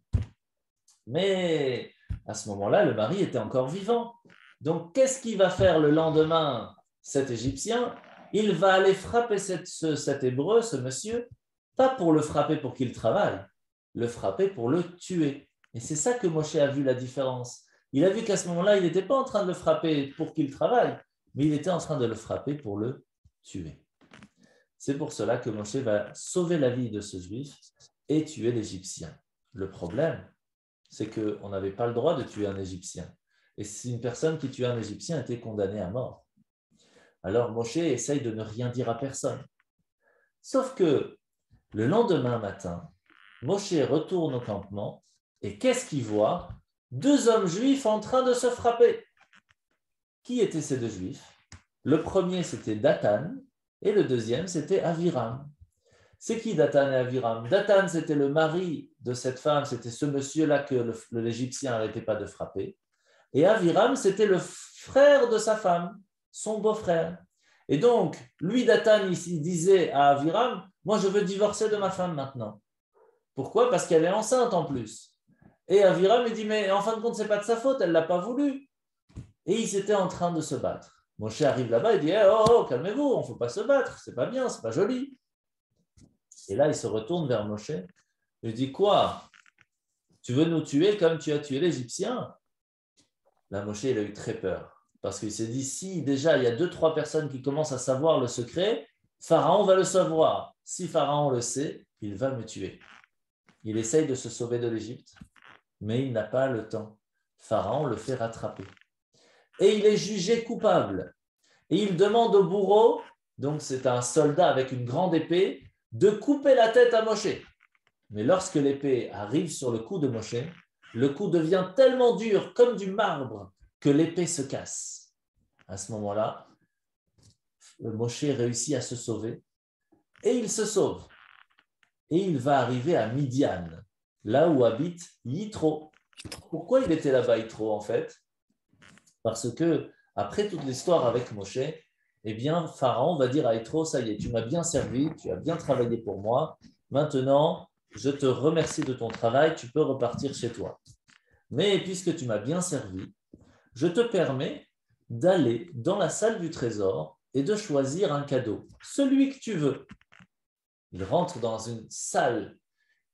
Mais à ce moment-là, le mari était encore vivant. Donc, qu'est-ce qu'il va faire le lendemain, cet Égyptien? Il va aller frapper cet Hébreu, ce monsieur, pas pour le frapper pour qu'il travaille, le frapper pour le tuer. Et c'est ça que Moshe a vu la différence. Il a vu qu'à ce moment-là, il n'était pas en train de le frapper pour qu'il travaille, mais il était en train de le frapper pour le tuer. C'est pour cela que Moshe va sauver la vie de ce juif et tuer l'Égyptien. Le problème, c'est qu'on n'avait pas le droit de tuer un Égyptien. Et si une personne qui tuait un Égyptien était condamnée à mort. Alors Moshe essaye de ne rien dire à personne. Sauf que le lendemain matin, Moshe retourne au campement et qu'est-ce qu'il voit? 2 hommes juifs en train de se frapper. Qui étaient ces 2 juifs? Le premier, c'était Dathan et le deuxième, c'était Aviram. C'est qui Dathan et Aviram? Dathan, c'était le mari de cette femme, c'était ce monsieur-là que l'Égyptien n'arrêtait pas de frapper. Et Aviram, c'était le frère de sa femme, son beau-frère. Et donc, lui, Dathan, il disait à Aviram, moi, je veux divorcer de ma femme maintenant. Pourquoi? Parce qu'elle est enceinte en plus. Et Aviram, il dit, mais en fin de compte, ce n'est pas de sa faute, elle ne l'a pas voulu. Et ils étaient en train de se battre. Moshe arrive là-bas, il dit, oh, calmez-vous, on ne faut pas se battre, c'est pas bien, c'est pas joli. Et là, il se retourne vers Moshe. Il dit, quoi? Tu veux nous tuer comme tu as tué l'Égyptien? Là, Moshe, il a eu très peur. Parce qu'il s'est dit, si déjà il y a 2-3 personnes qui commencent à savoir le secret, Pharaon va le savoir. Si Pharaon le sait, il va me tuer. Il essaye de se sauver de l'Égypte, mais il n'a pas le temps. Pharaon le fait rattraper. Et il est jugé coupable. Et il demande au bourreau, donc c'est un soldat avec une grande épée, de couper la tête à Moshe. Mais lorsque l'épée arrive sur le cou de Moshe, le cou devient tellement dur, comme du marbre, que l'épée se casse. À ce moment-là, Moshe réussit à se sauver et il se sauve. Et il va arriver à Midian, là où habite Yitro. Pourquoi il était là-bas, Yitro, en fait? Parce que, après toute l'histoire avec Moshe, eh bien, Pharaon va dire à Yitro, ça y est, tu m'as bien servi, tu as bien travaillé pour moi, maintenant, je te remercie de ton travail, tu peux repartir chez toi. Mais puisque tu m'as bien servi, je te permets d'aller dans la salle du trésor et de choisir un cadeau, celui que tu veux. Il rentre dans une salle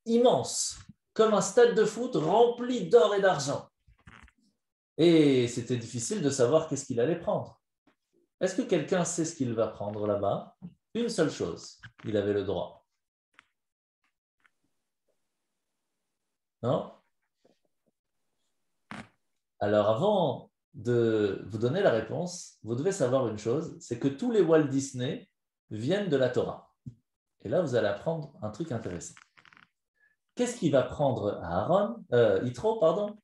immense, comme un stade de foot rempli d'or et d'argent. Et c'était difficile de savoir qu'est-ce qu'il allait prendre. Est-ce que quelqu'un sait ce qu'il va prendre là-bas? Une seule chose, il avait le droit. Non? Alors avant de vous donner la réponse, vous devez savoir une chose, c'est que tous les Walt Disney viennent de la Torah. Et là, vous allez apprendre un truc intéressant. Qu'est-ce qu'il va prendre à Yitro, pardon?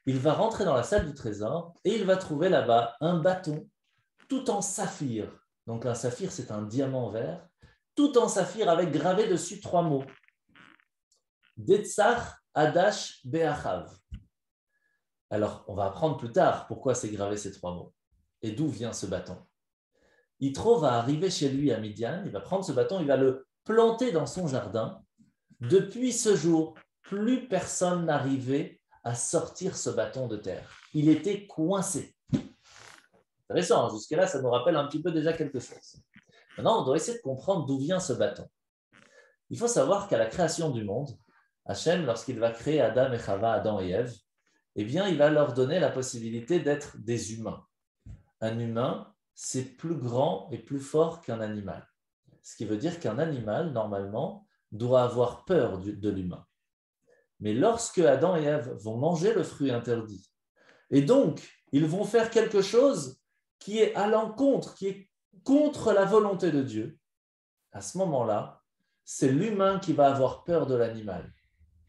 Il va rentrer dans la salle du trésor et il va trouver là-bas un bâton tout en saphir. Donc un saphir, c'est un diamant vert, tout en saphir avec gravé dessus 3 mots. Detzach Adash Be'achav. Alors, on va apprendre plus tard pourquoi c'est gravé ces 3 mots et d'où vient ce bâton. Yitro va arriver chez lui à Midian, il va prendre ce bâton, il va le planter dans son jardin. Depuis ce jour, plus personne n'arrivait à sortir ce bâton de terre. Il était coincé. Intéressant, jusque-là, ça nous rappelle un petit peu déjà quelque chose. Maintenant, on doit essayer de comprendre d'où vient ce bâton. Il faut savoir qu'à la création du monde, Hachem, lorsqu'il va créer Adam et Chava, Adam et Ève, eh bien, il va leur donner la possibilité d'être des humains. Un humain, c'est plus grand et plus fort qu'un animal. Ce qui veut dire qu'un animal, normalement, doit avoir peur de l'humain. Mais lorsque Adam et Ève vont manger le fruit interdit, et donc, ils vont faire quelque chose qui est à l'encontre, qui est contre la volonté de Dieu, à ce moment-là, c'est l'humain qui va avoir peur de l'animal.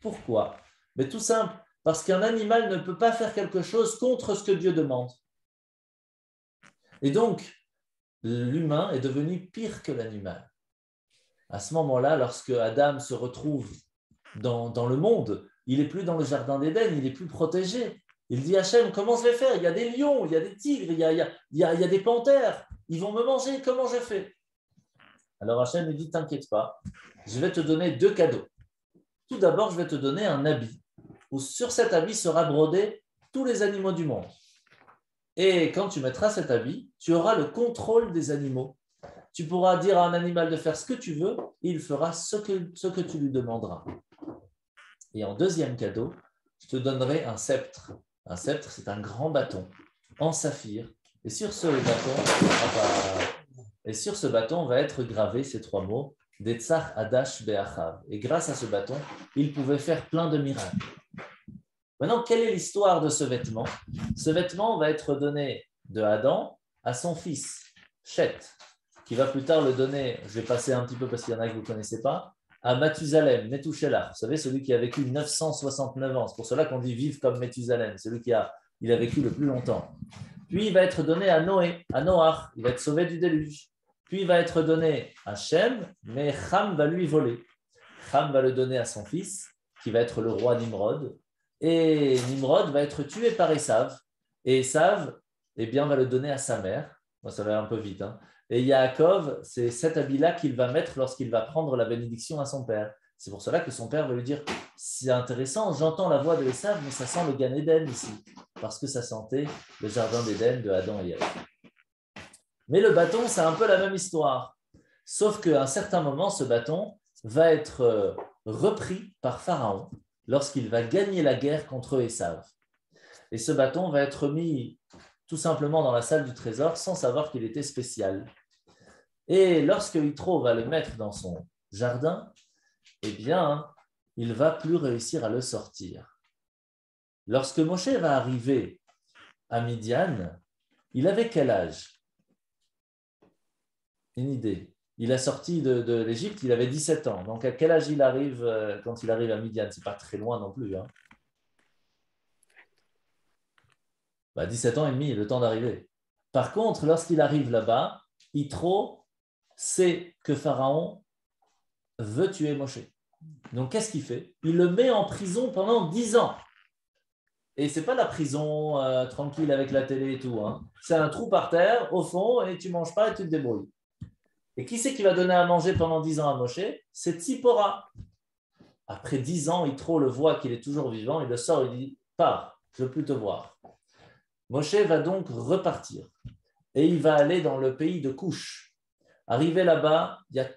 Pourquoi? Mais tout simple, parce qu'un animal ne peut pas faire quelque chose contre ce que Dieu demande. Et donc, l'humain est devenu pire que l'animal. À ce moment-là, lorsque Adam se retrouve dans le monde, il n'est plus dans le jardin d'Éden, il n'est plus protégé. Il dit Hachem, comment je vais faire? Il y a des lions, il y a des tigres, il y a des panthères. Ils vont me manger, comment je fais? Alors Hachem lui dit, t'inquiète pas, je vais te donner 2 cadeaux. Tout d'abord, je vais te donner un habit, où sur cet habit sera brodé tous les animaux du monde. Et quand tu mettras cet habit, tu auras le contrôle des animaux. Tu pourras dire à un animal de faire ce que tu veux, et il fera ce que tu lui demanderas. Et en deuxième cadeau, je te donnerai un sceptre. Un sceptre, c'est un grand bâton en saphir. Et sur ce bâton va être gravé ces 3 mots, Detzach Adash Be'achav. Et grâce à ce bâton, il pouvait faire plein de miracles. Maintenant, quelle est l'histoire de ce vêtement? Ce vêtement va être donné de Adam à son fils, Chet, qui va plus tard le donner, je vais passer un petit peu parce qu'il y en a que vous ne connaissez pas, à Mathusalem, Methuselah. Vous savez, celui qui a vécu 969 ans. C'est pour cela qu'on dit vive comme Methusalem, celui qui a vécu le plus longtemps. Puis il va être donné à Noé, à Noach, il va être sauvé du déluge. Puis il va être donné à Shem, mais Ham va lui voler. Ham va le donner à son fils, qui va être le roi Nimrod. Et Nimrod va être tué par Esav. Et Esav, va le donner à sa mère. Moi, ça va un peu vite. Et Yaakov, c'est cet habit-là qu'il va mettre lorsqu'il va prendre la bénédiction à son père. C'est pour cela que son père va lui dire « C'est intéressant, j'entends la voix de Esav, mais ça sent le Gan Eden ici. » Parce que ça sentait le jardin d'Éden de Adam et Ève. Mais le bâton, c'est un peu la même histoire. Sauf qu'à un certain moment, ce bâton va être repris par Pharaon lorsqu'il va gagner la guerre contre Esav. Et ce bâton va être mis tout simplement dans la salle du trésor sans savoir qu'il était spécial. Et lorsque Yitro va le mettre dans son jardin, il ne va plus réussir à le sortir. Lorsque Moshe va arriver à Midian, il avait quel âge? Une idée. Il a sorti de l'Égypte, il avait 17 ans. Donc, à quel âge il arrive quand il arrive à Midian? Ce n'est pas très loin non plus. 17 ans et demi, le temps d'arriver. Par contre, lorsqu'il arrive là-bas, Yitro sait que Pharaon veut tuer Moshe. Donc, qu'est-ce qu'il fait? Il le met en prison pendant 10 ans. Et ce n'est pas la prison tranquille avec la télé et tout. C'est un trou par terre, au fond, et tu ne manges pas et tu te débrouilles. Et qui c'est qui va donner à manger pendant 10 ans à Moshe? C'est Tzipora. Après 10 ans, Yitro le voit qu'il est toujours vivant, il le sort, il dit « Pars, je ne veux plus te voir ». Moshe va donc repartir et il va aller dans le pays de Couche. Arrivé là-bas, il y a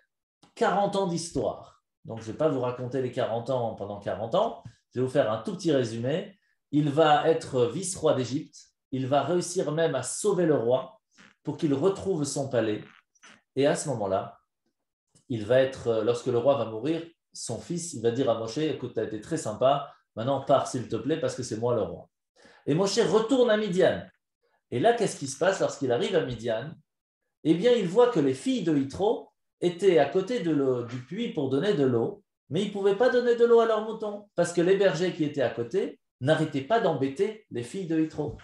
40 ans d'histoire. Donc, je ne vais pas vous raconter les 40 ans pendant 40 ans. Je vais vous faire un tout petit résumé. Il va être vice-roi d'Égypte. Il va réussir même à sauver le roi pour qu'il retrouve son palais. Et à ce moment-là, lorsque le roi va mourir, son fils, il va dire à Moshe, écoute, tu as été très sympa, maintenant pars s'il te plaît parce que c'est moi le roi. Et Moshe retourne à Midian. Et là, qu'est-ce qui se passe lorsqu'il arrive à Midian? Eh bien, il voit que les filles de Yitro étaient à côté du puits pour donner de l'eau, mais ils ne pouvaient pas donner de l'eau à leurs moutons parce que les bergers qui étaient à côté n'arrêtaient pas d'embêter les filles de Yitro.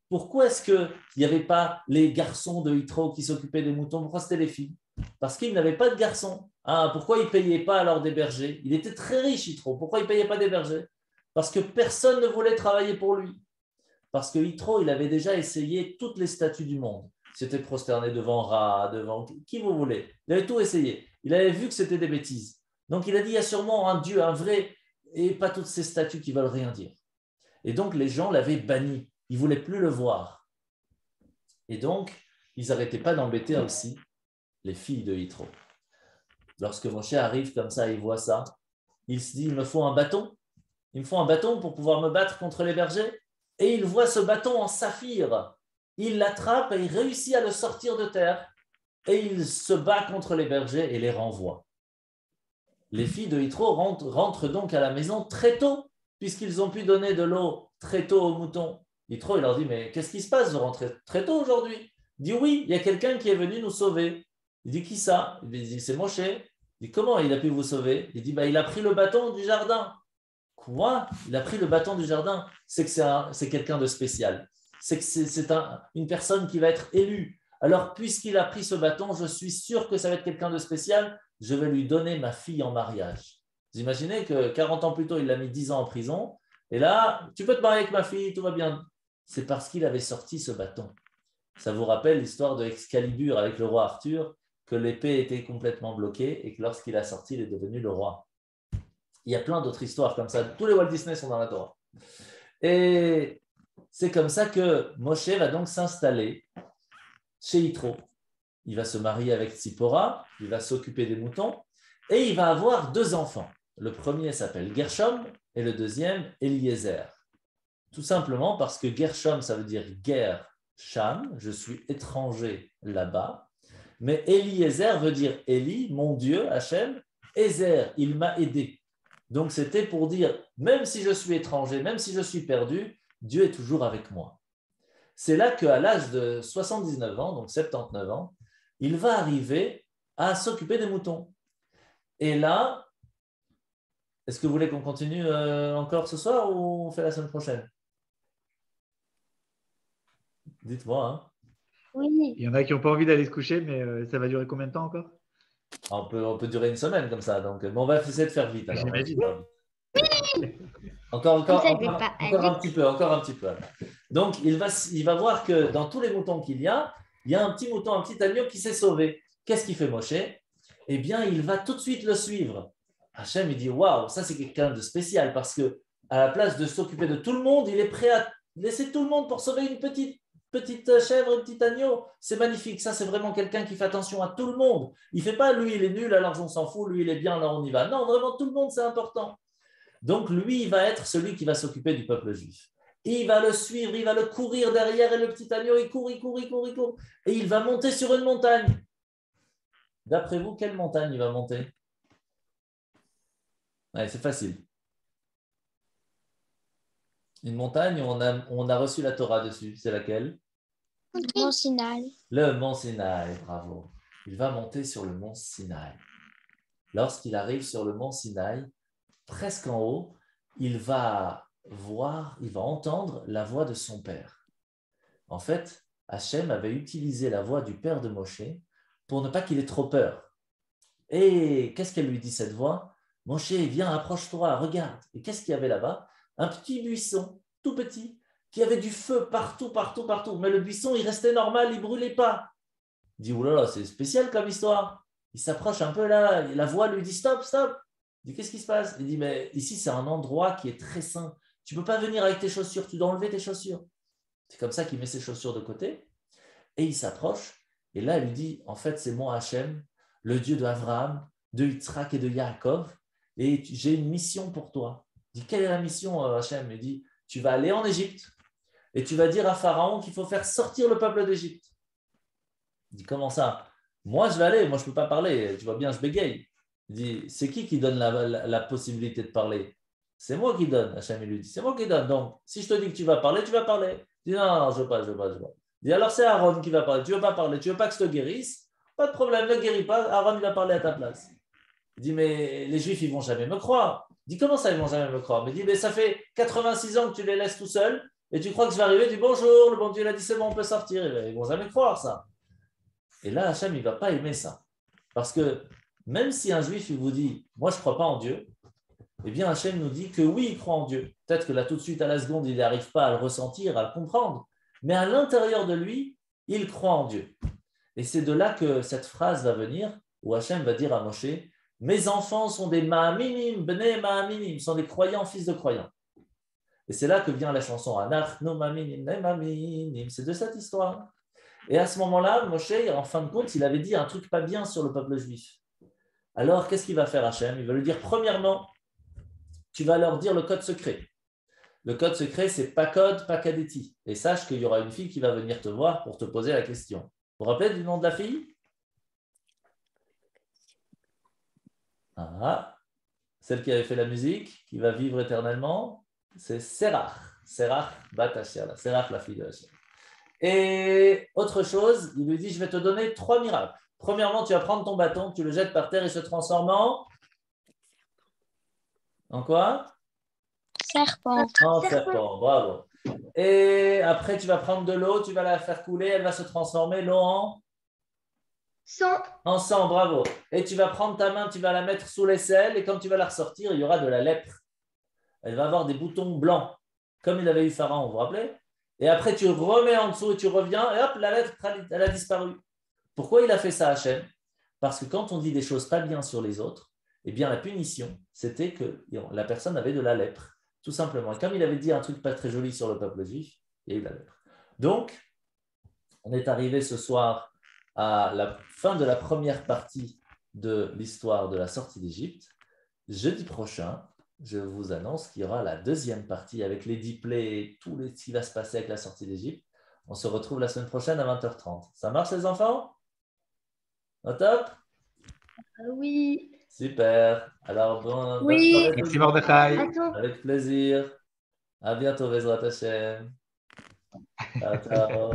Pourquoi est-ce qu'il n'y avait pas les garçons de Yitro qui s'occupaient des moutons? Pourquoi c'était les filles? Parce qu'ils n'avaient pas de garçons. Pourquoi ils ne payaient pas alors des bergers? Il était très riche, Yitro. Pourquoi il ne payait pas des bergers? Parce que personne ne voulait travailler pour lui. Parce que Yitro, il avait déjà essayé toutes les statues du monde. Il s'était prosterné devant Ra, devant qui vous voulez. Il avait tout essayé. Il avait vu que c'était des bêtises. Donc il a dit, il y a sûrement un Dieu, un vrai, et pas toutes ces statues qui veulent rien dire. Et donc les gens l'avaient banni. Ils ne voulaient plus le voir. Et donc, ils n'arrêtaient pas d'embêter aussi les filles de Yitro. Lorsque Moshe arrive comme ça, il voit ça, il se dit, il me faut un bâton. Il me faut un bâton pour pouvoir me battre contre les bergers. Et il voit ce bâton en saphir. Il l'attrape et il réussit à le sortir de terre. Et il se bat contre les bergers et les renvoie. Les filles de Yitro rentrent donc à la maison très tôt, puisqu'ils ont pu donner de l'eau très tôt aux moutons. Yitro, il leur dit, mais qu'est-ce qui se passe? Vous rentrez très tôt aujourd'hui? Il dit, oui, il y a quelqu'un qui est venu nous sauver. Il dit, qui ça? Il dit, c'est Moshe. Il dit, comment il a pu vous sauver? Il dit, il a pris le bâton du jardin. Quoi? Il a pris le bâton du jardin? C'est que c'est quelqu'un de spécial. C'est que c'est une personne qui va être élue. Alors, puisqu'il a pris ce bâton, je suis sûr que ça va être quelqu'un de spécial. Je vais lui donner ma fille en mariage. Vous imaginez que 40 ans plus tôt, il l'a mis 10 ans en prison. Et là, tu peux te marier avec ma fille, tout va bien. C'est parce qu'il avait sorti ce bâton. Ça vous rappelle l'histoire de Excalibur avec le roi Arthur, que l'épée était complètement bloquée et que lorsqu'il a sorti, il est devenu le roi. Il y a plein d'autres histoires comme ça. Tous les Walt Disney sont dans la Torah. Et c'est comme ça que Moshe va donc s'installer chez Yitro. Il va se marier avec Tzipora, il va s'occuper des moutons et il va avoir 2 enfants. Le premier s'appelle Gershom et le deuxième Eliezer. Tout simplement parce que Gershom, ça veut dire Ger Sham, je suis étranger là-bas. Mais Eliezer veut dire Eli, mon Dieu, Hachem, Ezer, il m'a aidé. Donc c'était pour dire, même si je suis étranger, même si je suis perdu, Dieu est toujours avec moi. C'est là qu'à l'âge de 79 ans, donc 79 ans, il va arriver à s'occuper des moutons. Et là, est-ce que vous voulez qu'on continue encore ce soir ou on fait la semaine prochaine? Dites-moi. Hein. Oui. Il y en a qui n'ont pas envie d'aller se coucher, mais ça va durer combien de temps encore? On peut durer une semaine comme ça. Donc, on va essayer de faire vite. Alors, J'imagine. Encore Comme ça, elle veut pas un petit peu, encore un petit peu. Donc, il va voir que dans tous les moutons qu'il y a un petit mouton, un petit agneau qui s'est sauvé. Qu'est-ce qu'il fait Moshe? Eh bien, il va tout de suite le suivre. Hachem, il dit, waouh, ça c'est quelqu'un de spécial parce que à la place de s'occuper de tout le monde, il est prêt à laisser tout le monde pour sauver une petite chèvre, un petit agneau. C'est magnifique. Ça, c'est vraiment quelqu'un qui fait attention à tout le monde. Il ne fait pas, lui, il est nul, alors on s'en fout, lui, il est bien, alors on y va. Non, vraiment, tout le monde, c'est important. Donc, lui, il va être celui qui va s'occuper du peuple juif. Il va le suivre, il va le courir derrière et le petit agneau, il court. Et il va monter sur une montagne. D'après vous, quelle montagne il va monter? Ouais, c'est facile. Une montagne où on a reçu la Torah dessus. C'est laquelle? Mont Sinaï. Le mont Sinaï, bravo. Il va monter sur le mont Sinaï. Lorsqu'il arrive sur le mont Sinaï, presque en haut, il va entendre la voix de son père. En fait, Hachem avait utilisé la voix du père de Moshe pour ne pas qu'il ait trop peur. Et qu'est-ce qu'elle lui dit, cette voix? Moshe, viens, approche-toi, regarde. Et qu'est-ce qu'il y avait là-bas? Un petit buisson, tout petit, qui avait du feu partout. Mais le buisson, il restait normal, il ne brûlait pas. Il dit, oulala, c'est spécial comme histoire. Il s'approche un peu là, et la voix lui dit, stop. Il dit, qu'est-ce qui se passe? Il dit, mais ici, c'est un endroit qui est très saint. Tu ne peux pas venir avec tes chaussures, tu dois enlever tes chaussures. C'est comme ça qu'il met ses chaussures de côté. Et il s'approche. Et là, il lui dit, en fait, c'est moi, Hachem, le Dieu d'Abraham, de Yitzhak et de Yaakov. Et j'ai une mission pour toi. Il dit, quelle est la mission, Hachem? Il dit, tu vas aller en Égypte et tu vas dire à Pharaon qu'il faut faire sortir le peuple d'Égypte. Il dit, comment ça? Moi, je vais aller, moi, je ne peux pas parler. Tu vois bien, je bégaye. Il dit, c'est qui donne la possibilité de parler? C'est moi qui donne, Hachem, il lui dit. C'est moi qui donne. Donc, si je te dis que tu vas parler, tu vas parler. Il dit, non, je veux pas. Il dit, alors c'est Aaron qui va parler. Tu ne veux pas parler, tu ne veux pas que je te guérisse? Pas de problème, ne guéris pas. Aaron, il va parler à ta place. Il dit, mais les Juifs, ils ne vont jamais me croire. Il dit, comment ça, ils ne vont jamais me croire? Mais il dit, mais ça fait 86 ans que tu les laisses tout seuls et tu crois que je vais arriver, du bonjour, le bon Dieu, il a dit, c'est bon, on peut sortir. Ils ne vont jamais croire ça. Et là, Hachem, il ne va pas aimer ça. Parce que même si un Juif, il vous dit, moi, je ne crois pas en Dieu, eh bien, Hachem nous dit que oui, il croit en Dieu. Peut-être que là, tout de suite, à la seconde, il n'arrive pas à le ressentir, à le comprendre. Mais à l'intérieur de lui, il croit en Dieu. Et c'est de là que cette phrase va venir, où Hachem va dire à Moshe, mes enfants sont des ma'aminim, bnei ma'aminim, sont des croyants, fils de croyants. Et c'est là que vient la chanson Anach, no ma'aminim, ne ma'aminim. C'est de cette histoire. Et à ce moment-là, Moshe, en fin de compte, il avait dit un truc pas bien sur le peuple juif. Alors, qu'est-ce qu'il va faire Hachem? Il va lui dire, premièrement, tu vas leur dire le code secret. Le code secret, c'est pas code, pas kadeti. Et sache qu'il y aura une fille qui va venir te voir pour te poser la question. Vous vous rappelez du nom de la fille? Ah, celle qui avait fait la musique, qui va vivre éternellement, c'est Serach. Serach bat Hachem. Serach, la fille de Hachem. Et autre chose, il lui dit, je vais te donner 3 miracles. Premièrement, tu vas prendre ton bâton, tu le jettes par terre et se transforme en quoi? Serpent. En serpent, bravo. Et après, tu vas prendre de l'eau, tu vas la faire couler, elle va se transformer, l'eau Sang. en sang, bravo. Et tu vas prendre ta main, tu vas la mettre sous l'aisselle, et quand tu vas la ressortir, il y aura de la lèpre. elle va avoir des boutons blancs, comme il avait eu Pharaon, vous vous rappelez? Et après, tu remets en dessous et tu reviens, et hop, la lettre, elle a disparu. Pourquoi il a fait ça, Hachem? Parce que quand on dit des choses pas bien sur les autres, eh bien, la punition, c'était que la personne avait de la lèpre, tout simplement. Et comme il avait dit un truc pas très joli sur le peuple juif, il y a eu la lèpre. Donc, on est arrivé ce soir à la fin de la première partie de l'histoire de la sortie d'Égypte. Jeudi prochain, je vous annonce qu'il y aura la deuxième partie avec les 10 plaies et tout ce qui va se passer avec la sortie d'Égypte. On se retrouve la semaine prochaine à 20h30. Ça marche, les enfants? Au top? Oui. Super. Alors, bonne Oui. soirée tout Merci le monde. Mordechai. Attends. Avec plaisir. À bientôt, Bezrat Hashem. Ciao, ciao.